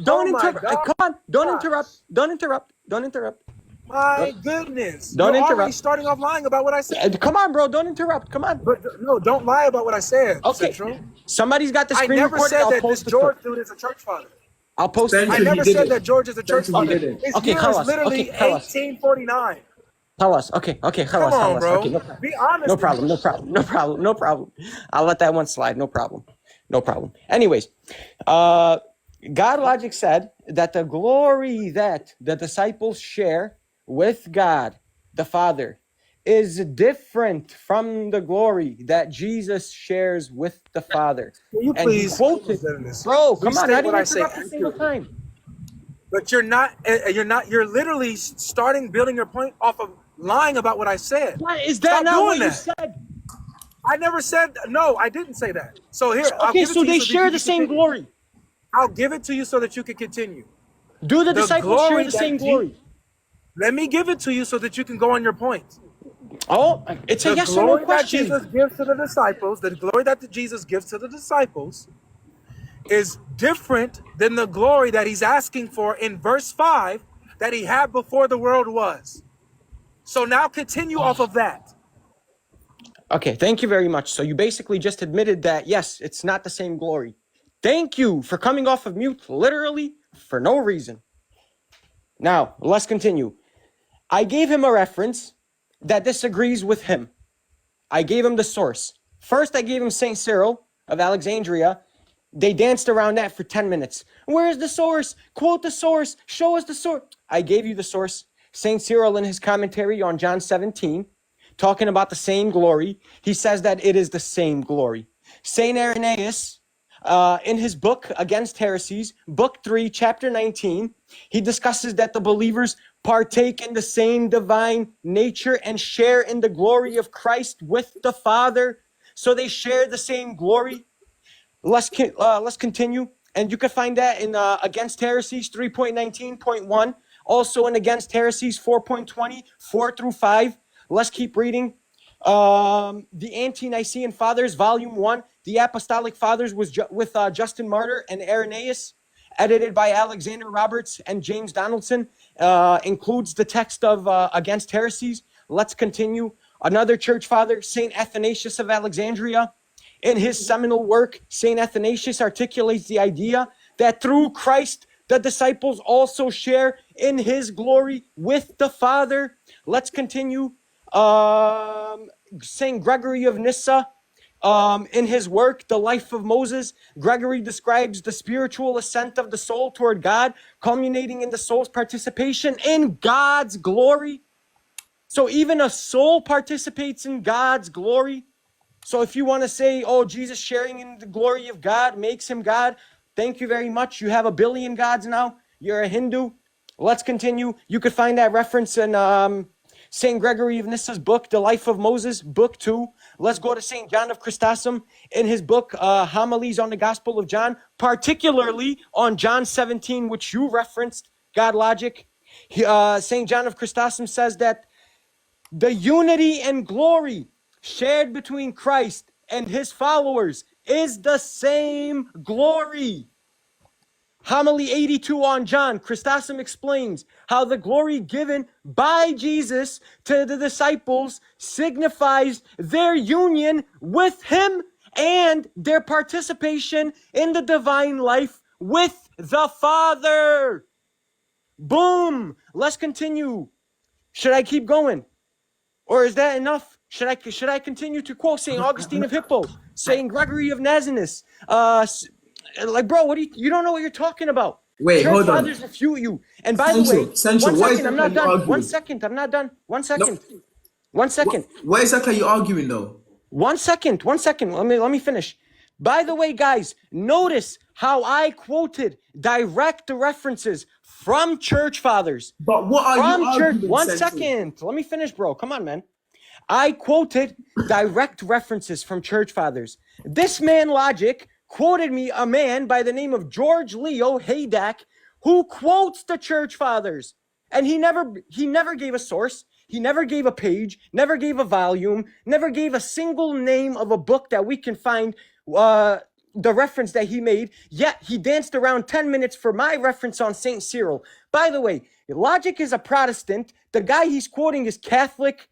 Don't interrupt. Come on. Don't interrupt. Don't interrupt. Don't interrupt. My goodness. Don't You're interrupt. already starting off lying about what I said. Come on, bro. Don't interrupt. Come on. But no, don't lie about what I said. Okay. Central. Somebody's got the I screen never recorded. said I'll that post this the George clip. dude is a church father. I'll post it. I Central, never he said didn't. that George is a church Central, he father. didn't. His Okay, year tell is us. literally Okay, tell us. 1849. Tell us. Okay. Come Tell on, us. bro. Okay, no problem. Be honest. No with problem. me. No problem. I'll let that one slide. No problem. Anyways, GodLogic said that the glory that the disciples share with God, the Father, is different from the glory that Jesus shares with the Father. Can you And he please, quoted, bro, come on, restate I what didn't I say interrupt a single time. But you're literally starting building your point off of lying about what I said. Is that Stop not doing what you that. said? I never said, no, I didn't say that. So here, I'll Okay, give it so to you they that share you the can same continue. glory. I'll give it to you so that you can continue. Do the disciples share glory the that same glory? Let me give it to you so that you can go on your point. Oh, it's a The yes or no glory that question. Jesus gives to the disciples, the glory that Jesus gives to the disciples is different than the glory that he's asking for in verse 5 that he had before the world was. So now continue off of that. Okay, thank you very much. So you basically just admitted that, yes, it's not the same glory. Thank you for coming off of mute, literally, for no reason. Now, let's continue. I gave him a reference that disagrees with him. I gave him the source. First, I gave him St. Cyril of Alexandria, They danced around that for 10 minutes. Where's the source? Quote the source. Show us the source. I gave you the source. St. Cyril, in his commentary on John 17, talking about the same glory, he says that it is the same glory. St. Irenaeus, in his book Against Heresies, book 3, chapter 19, he discusses that the believers partake in the same divine nature and share in the glory of Christ with the Father. So they share the same glory. Let's continue. And you can find that in Against Heresies 3.19.1. Also in Against Heresies 4.20, 4 through 5. Let's keep reading. The Ante-Nicene Fathers, Volume 1. The Apostolic Fathers was with Justin Martyr and Irenaeus, edited by Alexander Roberts and James Donaldson, includes the text of Against Heresies. Let's continue. Another church father, St. Athanasius of Alexandria. In his seminal work, St. Athanasius articulates the idea that through Christ, the disciples also share in his glory with the Father. Let's continue. St. Gregory of Nyssa, in his work, The Life of Moses, Gregory describes the spiritual ascent of the soul toward God, culminating in the soul's participation in God's glory. So even a soul participates in God's glory. So if you want to say, oh, Jesus sharing in the glory of God makes him God, thank you very much. You have a billion gods now. You're a Hindu. Let's continue. You could find that reference in St. Gregory of Nyssa's book, The Life of Moses, book 2. Let's go to St. John of Chrysostom in his book, Homilies on the Gospel of John, particularly on John 17, which you referenced, GodLogic. St. John of Chrysostom says that the unity and glory shared between Christ and his followers is the same glory. Homily 82 on John, Chrysostom explains how the glory given by Jesus to the disciples signifies their union with him and their participation in the divine life with the Father. Boom! Let's continue. Should I keep going? Or is that enough? Should I continue to quote St. Augustine of Hippo, St. Gregory of Nazianzus? Like, bro, what do you don't know what you're talking about? Wait, Church hold on. fathers refute you. And by the way, Central, one what second, I'm exactly not done. arguing? 1 second, I'm not done. 1 second. No. 1 second. What exactly are you arguing though? 1 second. 1 second. Let me finish. By the way, guys, notice how I quoted direct references from church fathers. But what are you arguing? 1 Central? second. Let me finish, bro. Come on, man. I quoted direct references from church fathers. This man, Logic, quoted me a man by the name of George Leo Haydack, who quotes the church fathers. And he never gave a source. He never gave a page, never gave a volume, never gave a single name of a book that we can find the reference that he made. Yet he danced around 10 minutes for my reference on St. Cyril. By the way, Logic is a Protestant. The guy he's quoting is Catholic.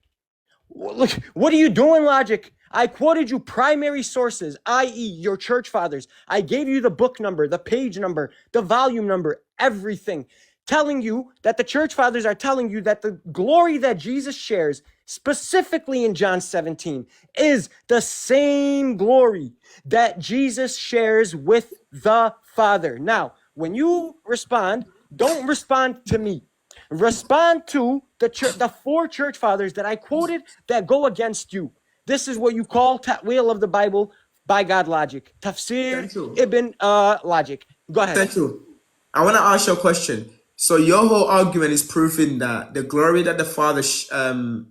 Look, what are you doing, Logic? I quoted you primary sources, i.e. your church fathers. I gave you the book number, the page number, the volume number, everything, telling you that the church fathers are telling you that the glory that Jesus shares, specifically in John 17, is the same glory that Jesus shares with the Father. Now, when you respond, don't respond to me. Respond to the four church fathers that I quoted that go against you. This is what you call ta'wil of the Bible by GodLogic. Tafsir ibn Logic. Go ahead. Thank you. I want to ask you a question. So your whole argument is proving that the glory that the Father the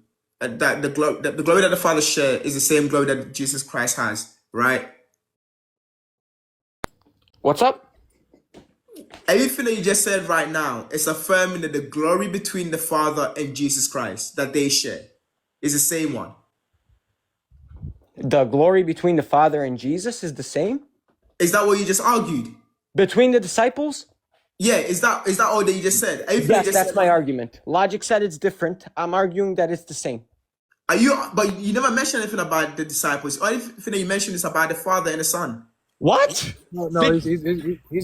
glory that the Father shares is the same glory that Jesus Christ has, right? What's up? Everything that you just said right now is affirming that the glory between the Father and Jesus Christ that they share is the same one. The glory between the Father and Jesus is the same? Is that what you just argued? Between the disciples? Yeah, is that all that you just said? Everything Yes, you just that's said, my argument. Logic said it's different. I'm arguing that it's the same. But you never mentioned anything about the disciples. All anything that you mentioned is about the Father and the Son. What? No, he's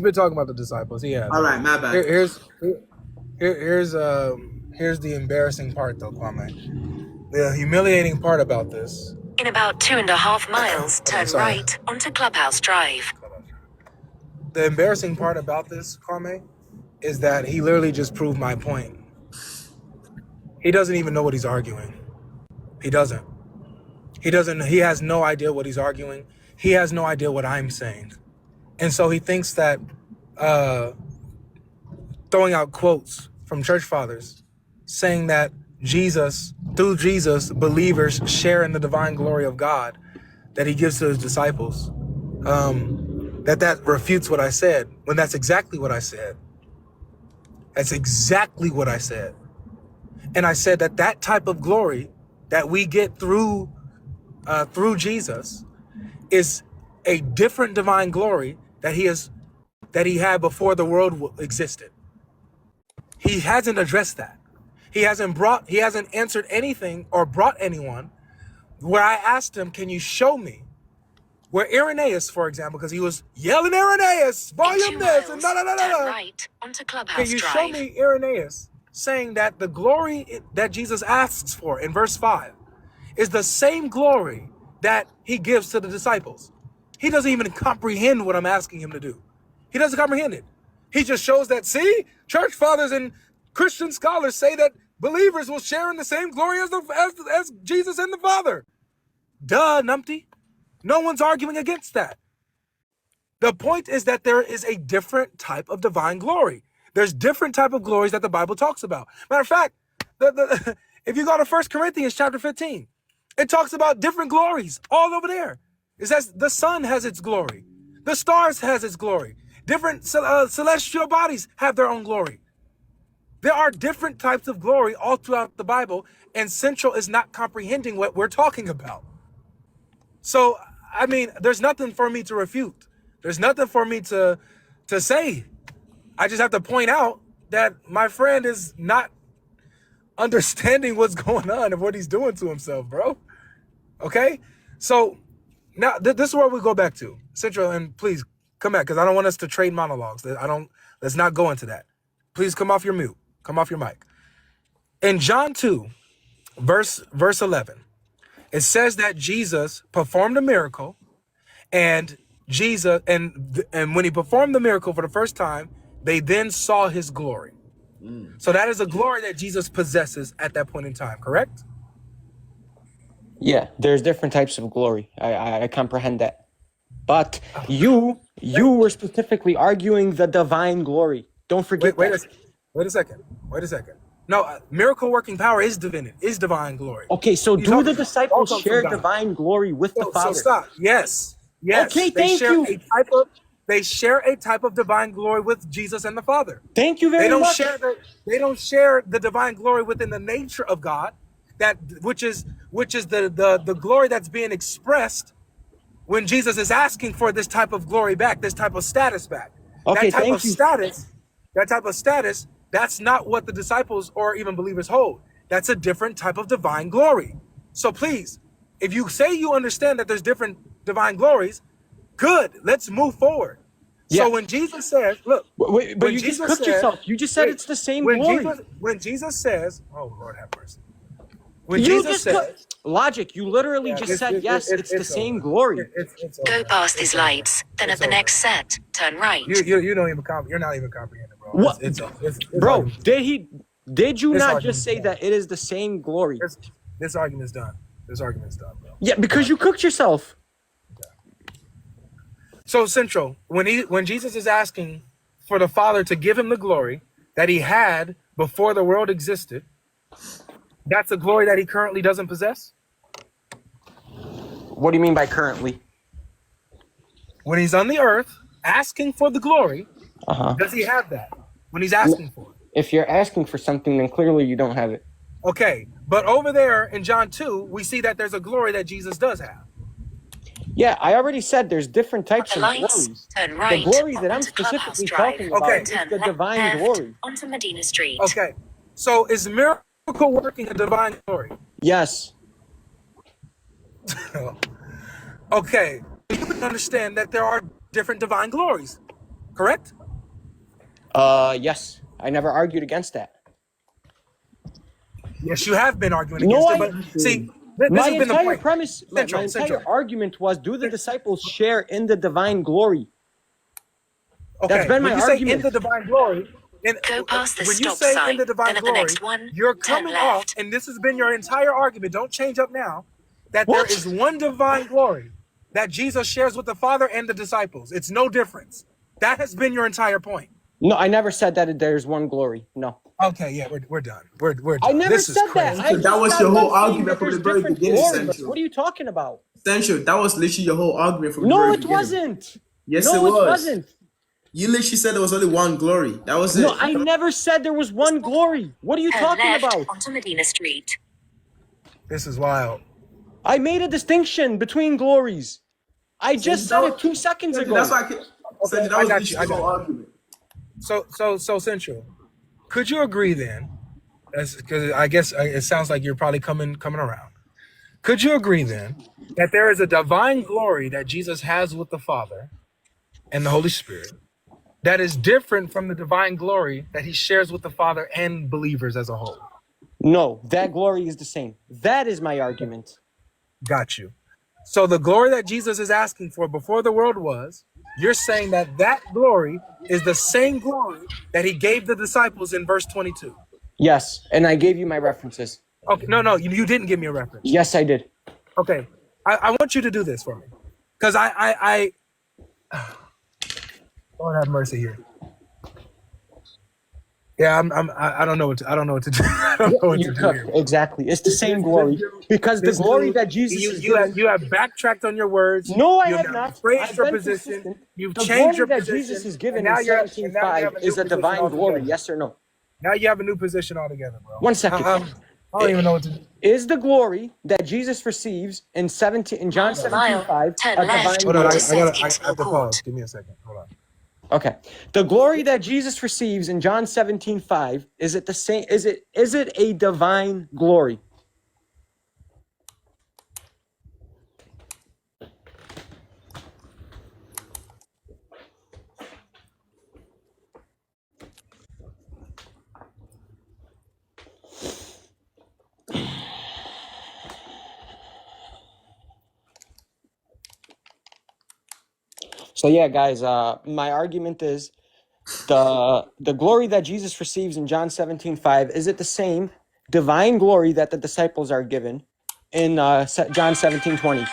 been talking about the disciples. He has. All right, my bad. Here's the embarrassing part though, Kwame. The humiliating part about this. In about 2.5 miles, turn right onto Clubhouse Drive. the embarrassing part about this, Kwame, is that he literally just proved my point. He doesn't even know what he's arguing. He doesn't. He has no idea what he's arguing. He has no idea what I'm saying. And so he thinks that throwing out quotes from church fathers saying that through Jesus, believers share in the divine glory of God that he gives to his disciples, that refutes what I said, when that's exactly what I said. That's exactly what I said. And I said that type of glory that we get through Jesus is a different divine glory that he had before the world existed. He hasn't addressed that. He hasn't answered anything or brought anyone where I asked him, can you show me where Irenaeus, for example, because he was yelling Irenaeus, volume this, and right onto Clubhouse Can you Drive. show me Irenaeus saying that the glory that Jesus asks for in verse 5 is the same glory that he gives to the disciples? He doesn't even comprehend what I'm asking him to do. He doesn't comprehend it. He just shows that, see, church fathers and Christian scholars say that believers will share in the same glory as Jesus and the Father. Duh, numpty. No one's arguing against that. The point is that there is a different type of divine glory. There's different type of glories that the Bible talks about. Matter of fact, if you go to 1 Corinthians chapter 15, it talks about different glories all over there. It says the sun has its glory. The stars has its glory. Different celestial bodies have their own glory. There are different types of glory all throughout the Bible, and Central is not comprehending what we're talking about. So, I mean, there's nothing for me to refute. There's nothing for me to say. I just have to point out that my friend is not understanding what's going on and what he's doing to himself, bro. Okay? So, now this is where we go back to. Central, and please come back, because I don't want us to trade monologues. Let's not go into that. Please come off your mute. Come off your mic. In John 2, verse 11, it says that Jesus performed a miracle, and when he performed the miracle for the first time, they then saw his glory. So that is a glory that Jesus possesses at that point in time, correct? Yeah, there's different types of glory. I comprehend that. But you were specifically arguing the divine glory. Don't forget Wait a second. No, miracle working power is divine glory. Okay, so do the disciples share divine glory with the Father? So stop. Yes. Okay, thank you. They share a type of divine glory with Jesus and the Father. Thank you very much. They don't share the divine glory within the nature of God, which is the glory that's being expressed when Jesus is asking for this type of glory back, this type of status back. Okay, that type of status, that's not what the disciples or even believers hold. That's a different type of divine glory. So please, if you say you understand that there's different divine glories, good, let's move forward. Yeah. So when Jesus says, look, wait, but you just cooked yourself. You just said it's the same glory. When Jesus says, oh Lord have mercy. Logic, you literally just said, yes, it's the same glory. Go past these lights, then at the next set, turn right. You don't even you're not even comprehending, bro. What? Bro, did you not just say done. that it is the same glory? This argument's done. Bro. Yeah, because you cooked yourself. So Central, when Jesus is asking for the Father to give him the glory that he had before the world existed, that's a glory that he currently doesn't possess? What do you mean by currently? When he's on the earth asking for the glory, does he have that when he's asking for it? If you're asking for something, then clearly you don't have it. Okay, but over there in John 2, we see that there's a glory that Jesus does have. Yeah, I already said there's different types of glories. Turn right. The glory that I'm specifically talking about is the divine glory. Onto Medina Street. Okay, so is miracle working a divine glory? Yes. Okay, you understand that there are different divine glories, correct? Yes. I never argued against that. Yes, you have been arguing against it, but see, this has been the point. My entire argument was, do the disciples share in the divine glory? Okay. That's been my when you say in argument. the divine glory, Go past the when you stop say in sign, the divine then at the glory, next one, you're turn coming off, left. and this has been your entire argument. Don't change up now. That What? there is one divine glory that Jesus shares with the Father and the disciples. It's no difference. That has been your entire point. No, I never said that there's one glory. No. Okay, yeah, we're done. We're done. I never This is said that. crazy. I So that just was got your whole done saying argument that from there's the very different beginning, glories. Central. What are you talking about? Central, that was literally your whole argument from the No, very it beginning. wasn't. Yes, No, it it was. wasn't. You literally said there was only one glory. That was No, it. I never said there was one glory. What are you Turn talking left about? onto Medina Street. This is wild. I made a distinction between glories. I just said it 2 seconds Central, ago. that's why Central, that I was got you. literally your whole argument. So Central, could you agree then? Because I guess it sounds like you're probably coming around. Could you agree then that there is a divine glory that Jesus has with the Father and the Holy Spirit that is different from the divine glory that he shares with the Father and believers as a whole? No, that glory is the same. That is my argument. Got you. So the glory that Jesus is asking for before the world was, you're saying that that glory is the same glory that he gave the disciples in verse 22. Yes, and I gave you my references. Okay, no, you didn't give me a reference. Yes, I did. Okay, I want you to do this for me, because I Lord have mercy here. Yeah, I don't know what to do. I don't know what You're to do cooked. here. Exactly. It's the same glory. Because the glory that Jesus is given... You have backtracked on your words. No, I You have not. Phrased I've your been position. consistent. You've The changed your glory that position. Jesus is given and in now you have 17:5 new is a position divine glory. altogether. Yes or no? Now you have a new position altogether, bro. 1 second. I don't even know what to do. Is the glory that Jesus receives in John 17:5 Turn a left. divine Hold on, glory? I have to pause. Give me a second. Hold on. Okay. The glory that Jesus receives in John 17:5, is it the same? Is it a divine glory? So yeah, guys, my argument is the glory that Jesus receives in John 17:5, is it the same divine glory that the disciples are given in John 17:20?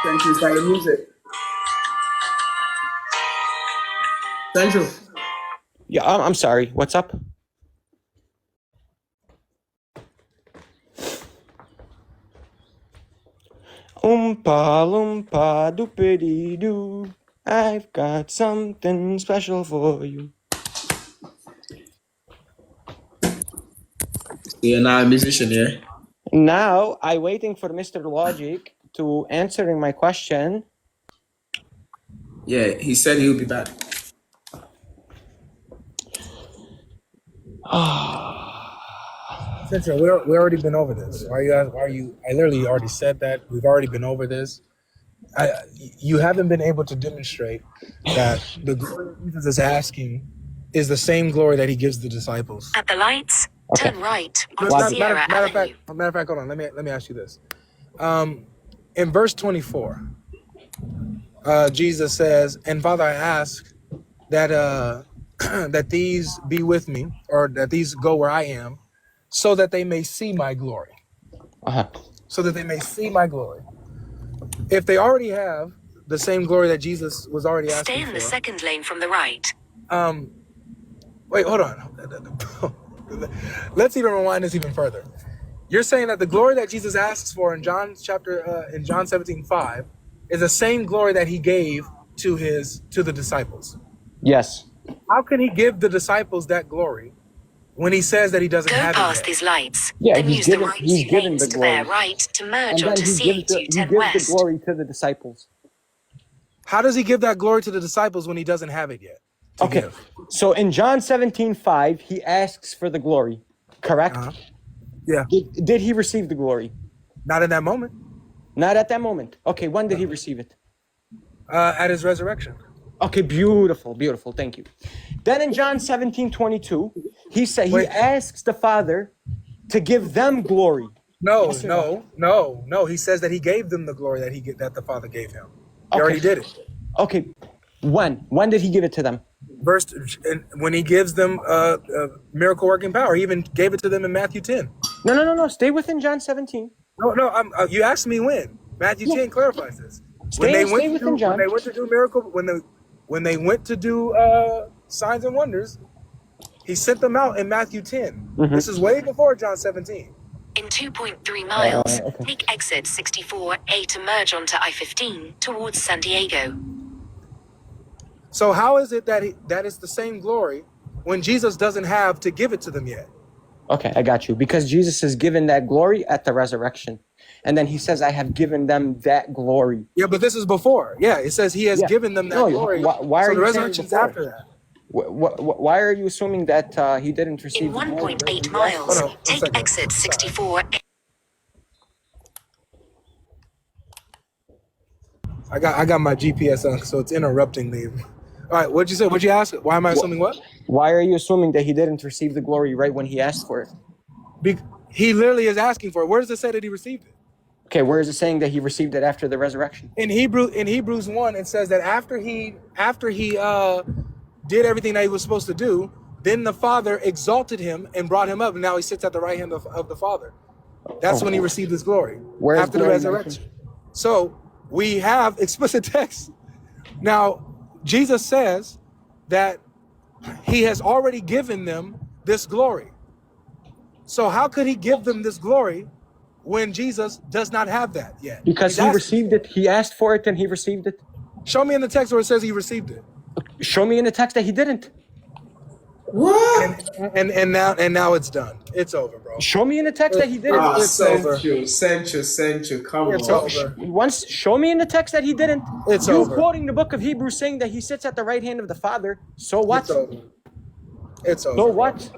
Central, start your music. Central. Yeah, I'm sorry. What's up? Oompa loompa doopity doo. I've got something special for you. You're now a musician, yeah? Now I waiting for Mr. Logic to answering my question. Yeah, he said he'll be back. Central, we already been over this. Why are you? I literally already said that. We've already been over this. You haven't been able to demonstrate that the glory Jesus is asking is the same glory that he gives the disciples. At the lights, turn right onto Logic. Sierra Matter of Avenue. fact, hold on. Let me ask you this. In verse 24, Jesus says, "And Father, I ask that that these be with me, or that these go where I am, so that they may see my glory." So that they may see my glory. If they already have the same glory that Jesus was already asking Stay in for, the second lane from the right. wait, hold on. Let's even rewind this even further. You're saying that the glory that Jesus asks for in John 17:5 is the same glory that he gave to the disciples. Yes. How can he give the disciples that glory when he says that he doesn't Go have past it yet? these lights, Yeah, then use the right he's two given lanes the to bear glory. right to merge And then onto he gives the 210 West. glory to the disciples. How does he give that glory to the disciples when he doesn't have it yet? Okay. Give? So in John 17:5, he asks for the glory. Correct? Yeah. Did he receive the glory? Not in that moment. Not at that moment. Okay, when did he receive it? At his resurrection. Okay, beautiful, beautiful. Thank you. Then in John 17:22, he asks the Father to give them glory. No, Yes or no? no. He says that he gave them the glory that the Father gave him. He Okay. already did it. Okay. When did he give it to them? Verse when he gives them miracle working power, he even gave it to them in Matthew 10. No. Stay within John 17. No. You asked me when. Matthew 10 clarifies this. Stay within John. When they went to do miracle, when they went to do signs and wonders, he sent them out in Matthew 10. This is way before John 17. In 2.3 miles, take exit 64A to merge onto I-15 towards San Diego. So how is it that it's the same glory when Jesus doesn't have to give it to them yet? Okay, I got you. Because Jesus is given that glory at the resurrection. And then he says, I have given them that glory. Yeah, but this is before. Yeah, it says he has given them that glory. Why so are the you resurrection's after that. Why are you assuming that he didn't receive In 1.8 miles, take exit 64. I got my GPS on, so it's interrupting me. All right, what'd you say? What'd you ask? Why am I assuming what? Why are you assuming that he didn't receive the glory right when he asked for it? He literally is asking for it. Where does it say that he received it? Okay, where is it saying that he received it after the resurrection? In Hebrews 1, it says that after he did everything that he was supposed to do, then the Father exalted him and brought him up, and now he sits at the right hand of the Father. That's when he received his glory. After the resurrection. So we have explicit text. Now, Jesus says that he has already given them this glory. So how could he give them this glory when Jesus does not have that yet? Because he received it. He asked for it and he received it. Show me in the text where it says he received it. Show me in the text that he didn't. What? And now it's done. It's over, bro. Show me in the text that he didn't. Sent you. Come on. It's over. Once, show me in the text that he didn't. It's you over. quoting the book of Hebrews saying that he sits at the right hand of the Father. So what? It's over. It's over. So what?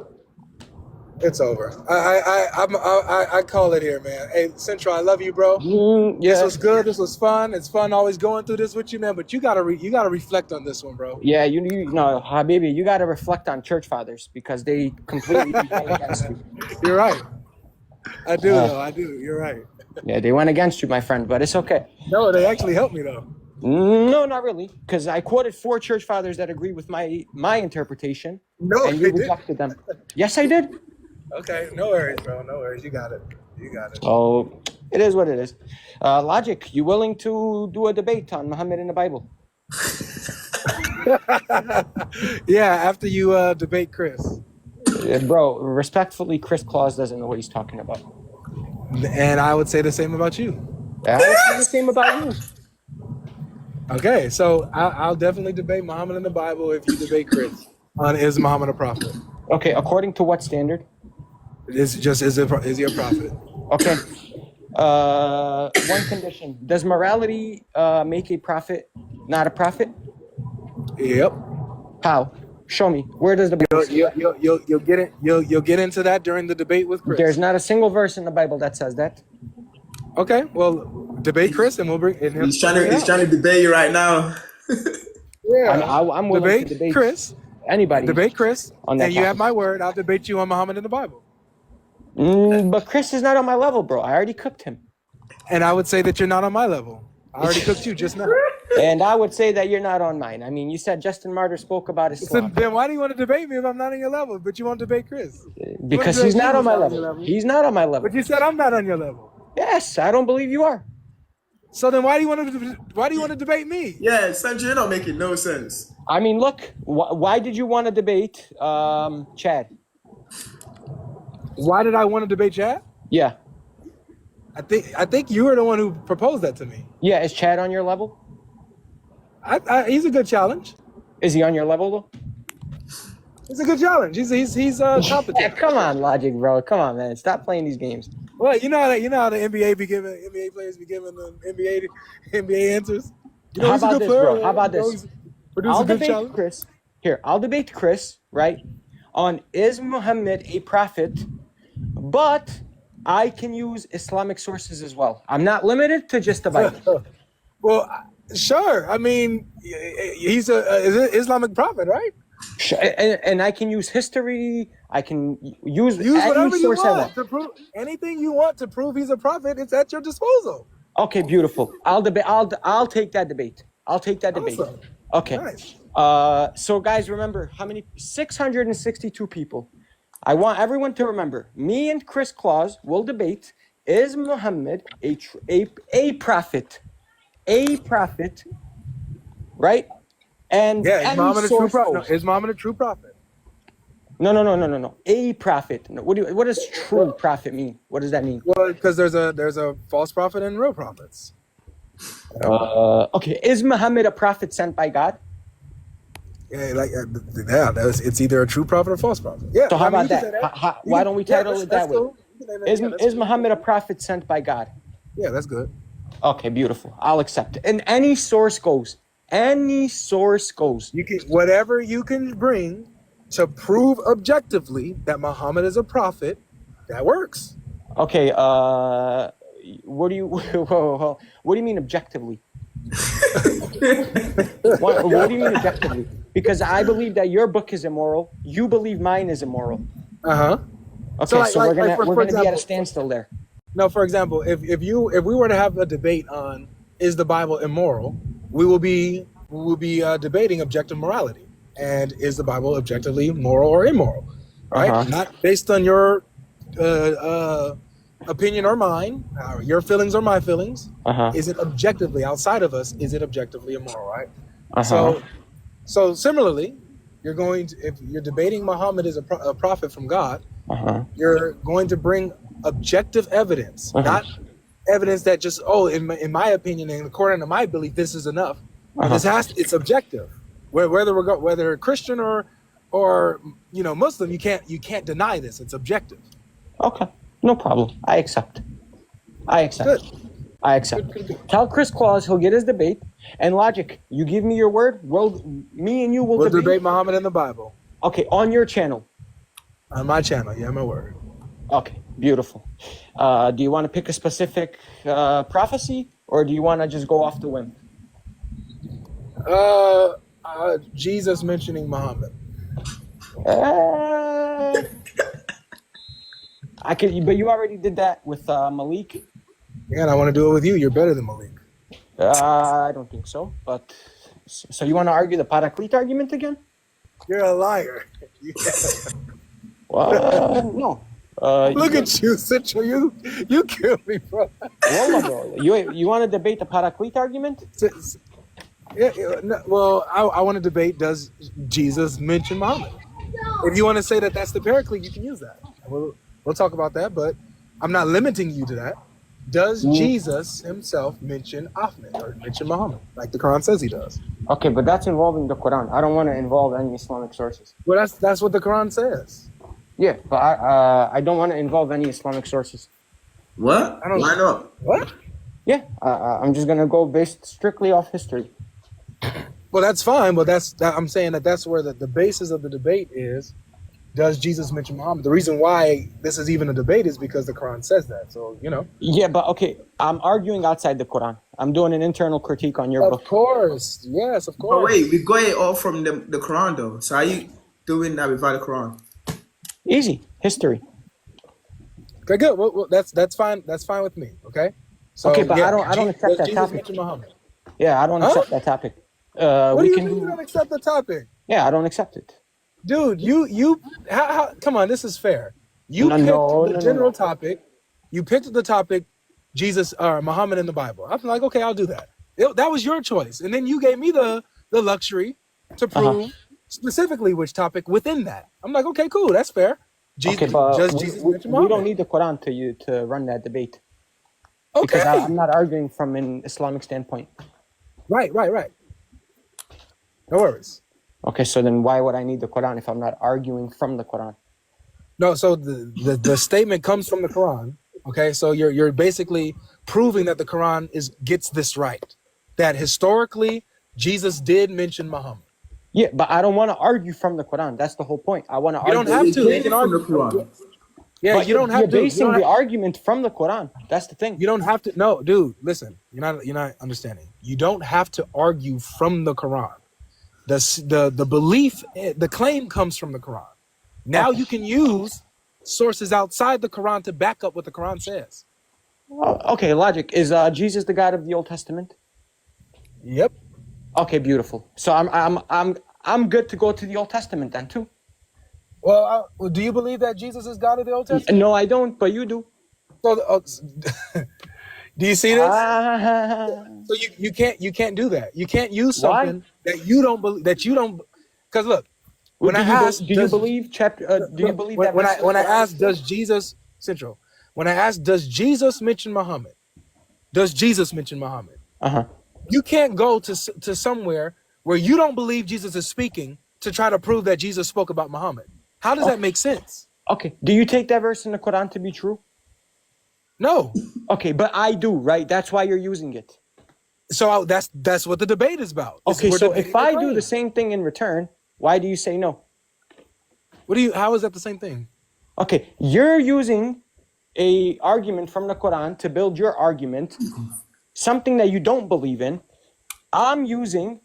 It's over. I call it here, man. Hey, Central, I love you, bro. Yeah. This was good. This was fun. It's fun always going through this with you, man. But you gotta reflect on this one, bro. Yeah, you know, Habibi, you got to reflect on church fathers because they completely went against you. You're right. I do, though. I do. You're right. Yeah, they went against you, my friend, but it's okay. No, they actually helped me, though. No, not really, because I quoted 4 church fathers that agree with my interpretation, No, and you rejected them. Yes, I did. Okay, no worries, bro. No worries. You got it. Oh, it is what it is. Logic, you willing to do a debate on Muhammad in the Bible? Yeah, after you debate Chris. Bro, respectfully, Chris Claus doesn't know what he's talking about. And I would say the same about you. I would say the same about you. Okay, so I'll definitely debate Muhammad in the Bible if you debate Chris on is Muhammad a prophet. Okay, according to what standard? It's just is he a prophet? Okay. One condition. Does morality make a prophet not a prophet? Yep. How? Show me. Where does the Bible say that? You'll get into that during the debate with Chris. There's not a single verse in the Bible that says that. Okay, well, debate Chris and we'll bring in him. He's trying to debate you right now. Yeah, I'm willing to debate Chris. Anybody. Debate Chris, on that and you topic. have my word. I'll debate you on Muhammad in the Bible. But Chris is not on my level, bro. I already cooked him. And I would say that you're not on my level. I already cooked you just now. And I would say that you're not on mine. I mean, you said Justin Martyr spoke about So Islam. then why do you want to debate me if I'm not on your level? But you want to debate Chris? Because he's not on my level. He's not on my level. But you said I'm not on your level. Yes, I don't believe you are. So then why do you want to debate me? Yeah, Sanjay, you're not making no sense. I mean, look, why did you want to debate Chad? Why did I want to debate Chad? Yeah. I think you were the one who proposed that to me. Yeah, is Chad on your level? He's a good challenge. Is he on your level, though? It's a good challenge. He's competent. Yeah, come on, Logic, bro. Come on, man. Stop playing these games. Well, you know how the NBA players be giving the NBA answers. You know, How he's a about good this, player. bro? How about You know, this? produce I'll a good debate challenge. Chris. Here, I'll debate Chris, right? On is Muhammad a prophet, but I can use Islamic sources as well. I'm not limited to just the Bible. Well, sure. I mean, he's a Islamic prophet, right? And I can use history. I can use Use any whatever you source I want to prove anything you want to prove he's a prophet. It's at your disposal. Okay, beautiful. I'll debate. I'll take that debate. I'll take that debate. Awesome. Okay. Nice. So guys, remember how many? 662 people. I want everyone to remember. Me and Chris Claus will debate. Is Muhammad a prophet? A prophet, right? And Yeah, is any Muhammad a true source prophet? No, goes. is Muhammad a true prophet? No. A prophet. No, what does true prophet mean? What does that mean? Well, because there's a false prophet and real prophets. Okay. Is Muhammad a prophet sent by God? It's either a true prophet or false prophet. Yeah. So how about you can that? say that. Why don't we title it that way? Cool. Is Muhammad a prophet sent by God? Yeah, that's good. Okay, beautiful. I'll accept it. And any source goes. Any source goes. You can whatever you can bring to prove objectively that Muhammad is a prophet, that works. Okay. What do you? What do you mean objectively? What do you mean objectively? Because I believe that your book is immoral. You believe mine is immoral. Uh-huh. Okay, so we're gonna be at example, a standstill there. No, for example, if we were to have a debate on is the Bible immoral, we will be debating objective morality and is the Bible objectively moral or immoral, right? Not based on your opinion or mine, your feelings or my feelings. Is it objectively outside of us? Is it objectively immoral, right? So similarly, if you're debating Muhammad is a prophet from God, you're going to bring objective evidence, not evidence that just in my opinion and according to my belief this is enough. It's objective. Whether Christian or Muslim, you can't deny this. It's objective. Okay, no problem. I accept. Good. I accept. Good. Tell Chris Claus he'll get his debate. And Logic, you give me your word. Me and you will debate Muhammad in the Bible. Okay, on your channel. On my channel, yeah, my word. Okay, beautiful. Do you want to pick a specific prophecy, or do you want to just go off the whim? Jesus mentioning Muhammad. I could, but you already did that with Malik. Yeah, and I want to do it with you. You're better than Malik. I don't think so. But so you want to argue the Paraclete argument again? You're a liar. No. Look at you, Central. You killed me, bro. Bro. You want to debate the Paraclete argument? Well, I want to debate, does Jesus mention Muhammad? If you want to say that that's the Paraclete, you can use that. We'll talk about that, but I'm not limiting you to that. Does Jesus himself mention Ahmed or mention Muhammad, like the Quran says he does? Okay, but that's involving the Quran. I don't want to involve any Islamic sources. Well, that's what the Quran says. Yeah, but I don't want to involve any Islamic sources. What? Why not? What? Yeah, I'm just gonna go based strictly off history. Well, that's fine, but I'm saying that's where the basis of the debate is. Does Jesus mention Muhammad? The reason why this is even a debate is because the Quran says that. So, Yeah, but okay, I'm arguing outside the Quran. I'm doing an internal critique on your book. Of course. Yes, of course. But wait, we got it all from the Quran though. So are you doing that without the Quran? Easy. History. Okay, good. Well, that's fine. That's fine with me. Okay. So, okay, but I don't accept that topic. Yeah, I don't accept that topic. What do you mean you don't accept the topic? Yeah, I don't accept it. Dude, how come on, this is fair. You picked the general topic. You picked the topic, Jesus or Muhammad in the Bible. I'm like, okay, I'll do that. That was your choice. And then you gave me the luxury to prove specifically which topic within that. I'm like, okay, cool, that's fair. Jesus mention Muhammad? We don't need the Quran to run that debate. Okay. Because I'm not arguing from an Islamic standpoint. Right. No worries. Okay, so then why would I need the Quran if I'm not arguing from the Quran? No, so the statement comes from the Quran. Okay, so you're basically proving that the Quran gets this right. That historically Jesus did mention Muhammad. Yeah, but I don't want to argue from the Quran. That's the whole point. I want to argue. You don't have to. You can argue from the Quran. Yeah, but you don't have to. You're basing the argument from the Quran. That's the thing. You don't have to. No, dude, listen. You're not understanding. You don't have to argue from the Quran. The belief, the claim comes from the Quran. Now you can use sources outside the Quran to back up what the Quran says. Okay, logic. Is Jesus the God of the Old Testament? Yep. Okay, beautiful. So I'm good to go to the Old Testament then too. Well, do you believe that Jesus is God of the Old Testament? No, I don't, but you do. So, do you see this? Ah, So you can't do that. You can't use Why? something that you don't believe, because look, when do I you ask, do you believe chapter? Do you believe that? when verse I in when the I Quran ask, does Jesus Central? When I ask, does Jesus mention Muhammad? Does Jesus mention Muhammad? Uh-huh. You can't go to somewhere where you don't believe Jesus is speaking to try to prove that Jesus spoke about Muhammad. How does that make sense? Okay. Do you take that verse in the Quran to be true? No. Okay, but I do, right? That's why you're using it. So that's what the debate is about. Okay, We're so debating if I the do claim. the same thing in return, why do you say no? How is that the same thing? Okay, you're using a argument from the Quran to build your argument, something that you don't believe in. I'm using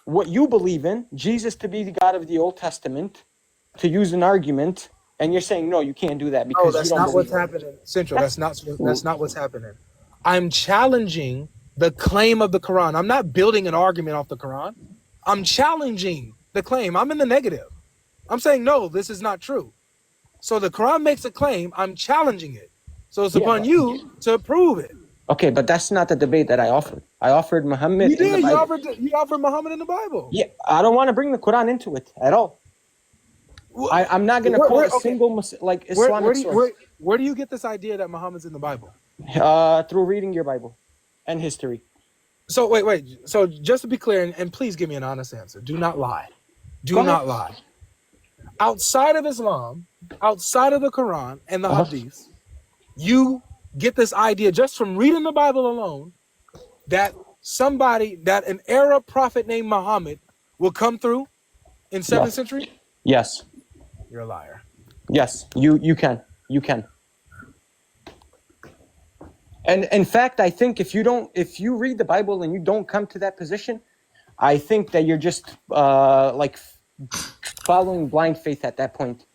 what you believe in, Jesus to be the God of the Old Testament, to use an argument, and you're saying no, you can't do that because No, you that's don't not believe what's happening. Central, That's- that's not what's happening. I'm challenging the claim of the Quran. I'm not building an argument off the Quran. I'm challenging the claim. I'm in the negative. I'm saying no, this is not true. So the Quran makes a claim, I'm challenging it. So it's Yeah, upon but- you to prove it. Okay, but that's not the debate that I offered. I offered Muhammad You in the did. Bible. You offered Muhammad in the Bible. Yeah, I don't want to bring the Quran into it at all. I'm not going to quote a single Islamic source Where do you get this idea that Muhammad's in the Bible? through reading your Bible and history. So wait. So just to be clear, and please give me an honest answer. Do not lie. Go ahead. Not lie. Outside of Islam, outside of the Quran and the Hadith, you get this idea just from reading the Bible alone that an Arab prophet named Muhammad will come through in 7th century? Yes. You're a liar. Yes, you can. And in fact, I think if you read the Bible and you don't come to that position, I think that you're just following blind faith at that point.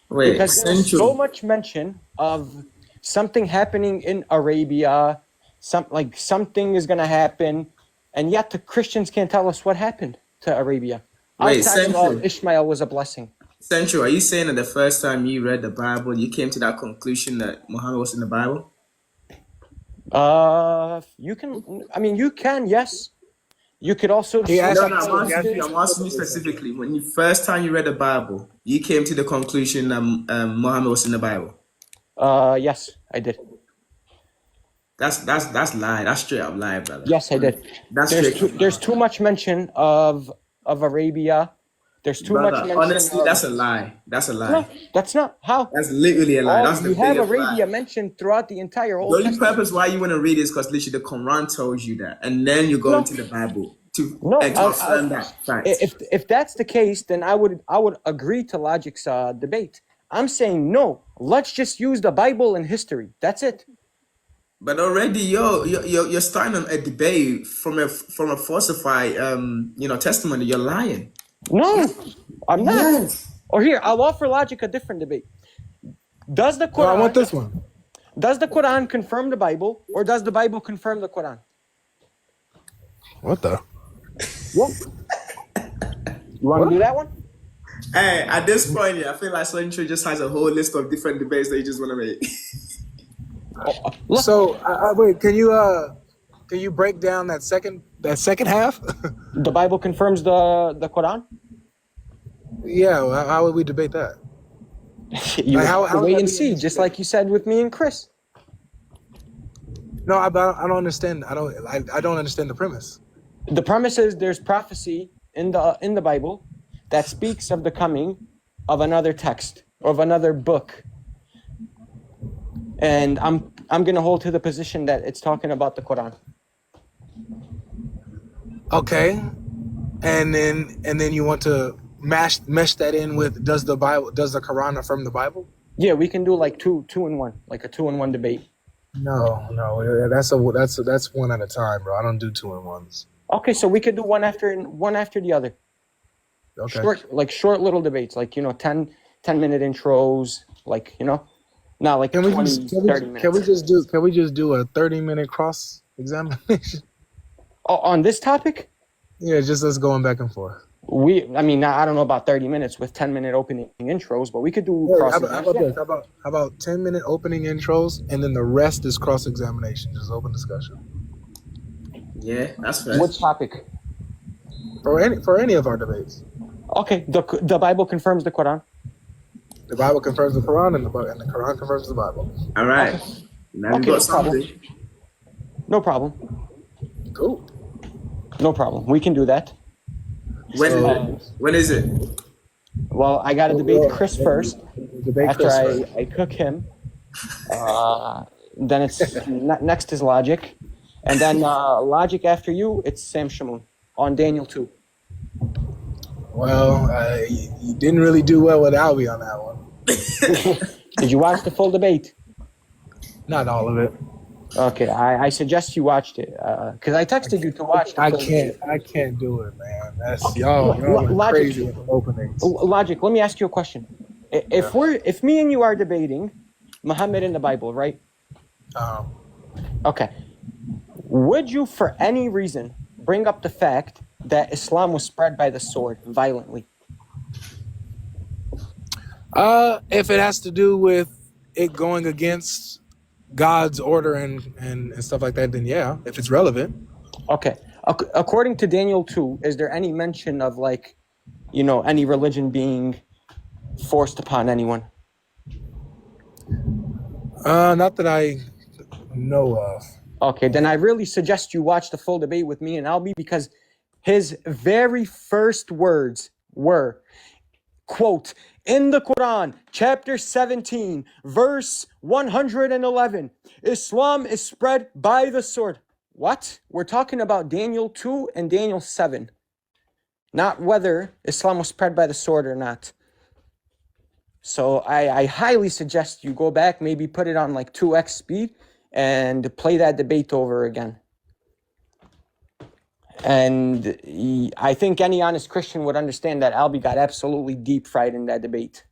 Wait, Because there's so much mention of something happening in Arabia, something is going to happen, and yet the Christians can't tell us what happened to Arabia. Outside of Ishmael was a blessing. Central, are you saying that the first time you read the Bible, you came to that conclusion that Muhammad was in the Bible? You can, yes. You could also. I'm asking you specifically. When you first time you read the Bible, you came to the conclusion that Muhammad was in the Bible. Yes, I did. That's lie. That's straight up lie, brother. Yes, I did. There's too much mention of Arabia. There's too much mention. Honestly, that's a lie. That's a lie. No, that's not. How? That's literally a lie. That's you have Arabia mentioned throughout the entire Old Testament. The only purpose why you want to read is because literally the Quran tells you that, and then you go into the Bible to confirm that fact. If that's the case, then I would agree to Logic's debate. I'm saying no. Let's just use the Bible and history. That's it. But already you're starting a debate from a falsified testimony. You're lying. No, I'm not. Yes. Or here, I'll offer Logic a different debate. Does the Quran? I want this one. Does the Quran confirm the Bible, or does the Bible confirm the Quran? What the? What? You want to do that one? Hey, at this point, I feel like Central just has a whole list of different debates that you just want to make. So wait, can you break down that second half? The Bible confirms the Quran? Yeah, how would we debate that? You wait and see, just like you said with me and Chris. No, I don't understand. I don't understand the premise. The premise is there's prophecy in the Bible that speaks of the coming of another text, of another book. And I'm going to hold to the position that it's talking about the Quran. Okay. And then you want to mesh that in with does the Quran affirm the Bible? Yeah, we can do like two in one, like a 2-in-1 debate. No, that's one at a time, bro. I don't do 2-in-1s. Okay, so we could do one after the other. Okay. Short little debates, like 10 10-minute intros, like, not like Can we 20, just 30 minutes. can we just do a 30-minute cross examination? Oh, on this topic? Yeah, just us going back and forth. I don't know about 30 minutes with 10-minute opening intros, but we could do Hey, cross how about examination. this? How about 10-minute opening intros, and then the rest is cross examination, just open discussion Yeah, that's fair. Which topic? for any of our debates. Okay, the Bible confirms the Quran. The Bible confirms the Quran, and the Quran confirms the Bible. All right. Okay. Now we Okay, got no problem. something. No problem. Cool. No problem. We can do that. When is it? Well, I got to debate Chris first. Debate After Chris first. I cook him, then it's next is Logic, and then Logic after you, it's Sam Shamoun on Daniel 2. Well, you didn't really do well with Albie on that one. Did you watch the full debate? Not all of it. Okay, I suggest you watched it because I texted you to watch. The full debate. I can't do it, man. That's y'all went Logic. crazy with the openings. Logic. Let me ask you a question. If me and you are debating Muhammad in the Bible, right? Okay. Would you, for any reason, bring up the fact that Islam was spread by the sword violently? If it has to do with it going against God's order and stuff like that, then yeah, if it's relevant. Okay. According to Daniel 2, is there any mention of any religion being forced upon anyone? Not that I know of. Okay, then I really suggest you watch the full debate with me and Albie because his very first words were, quote, in the Quran, chapter 17, verse 111, Islam is spread by the sword. What? We're talking about Daniel 2 and Daniel 7, not whether Islam was spread by the sword or not. So I highly suggest you go back, maybe put it on like 2x speed and play that debate over again. And I think any honest Christian would understand that Albie got absolutely deep fried in that debate.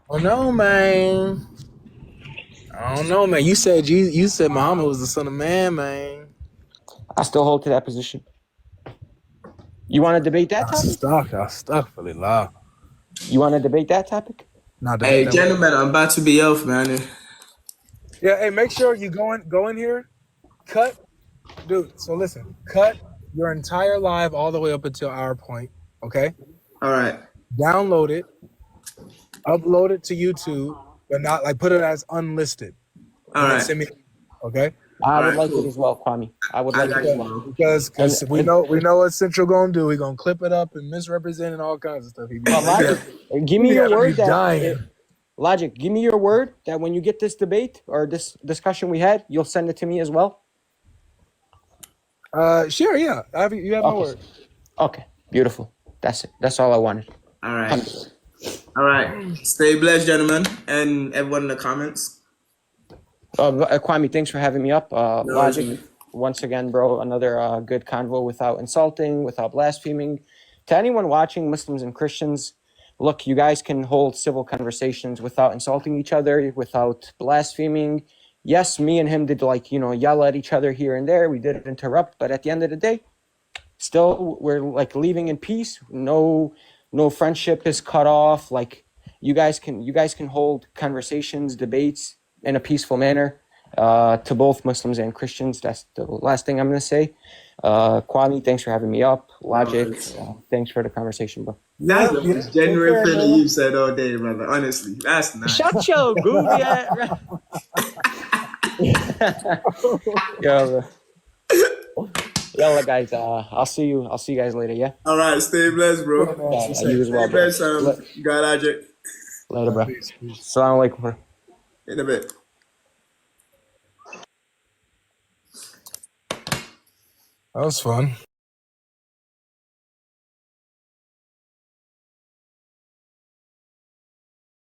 Oh no, man. I don't know, man. You said Muhammad was the son of man, man. I still hold to that position. You want to debate that topic? I stuck for the law. You want to debate that topic? Hey, gentlemen, I'm about to be off, man. Yeah, hey, make sure you go in here, cut, dude. So listen, cut your entire live all the way up until our point, okay? All right. Download it, upload it to YouTube, but not like put it as unlisted. All right. Send me, okay? I would like it as well, Kwame. I would like it as well. Because we know what Central gonna do. We're gonna clip it up and misrepresent and all kinds of stuff. Give me your word that Logic, give me your word that when you get this debate or this discussion we had, you'll send it to me as well. Sure, yeah. You have my word. Okay, beautiful. That's it. That's all I wanted. All right. All right. Stay blessed, gentlemen, and everyone in the comments. Kwame, thanks for having me up. Logic, once again, bro, another good convo without insulting, without blaspheming. To anyone watching, Muslims and Christians, look, you guys can hold civil conversations without insulting each other, without blaspheming. Yes, me and him did yell at each other here and there. We did interrupt, but at the end of the day, still we're leaving in peace. No friendship is cut off. You guys can hold conversations, debates in a peaceful manner to both Muslims and Christians. That's the last thing I'm going to say. Kwame, thanks for having me up. Logic, thanks for the conversation, bro. That's the most genuine thing you've said all day, brother. Honestly, that's nice. Shut your goofy ass. Yo, guys. I'll see you guys later. Yeah. All right. Stay blessed, bro. You as well, bro. Stay blessed, GodLogic. Later, bro. Assalamu alaikum. In a bit. That was fun.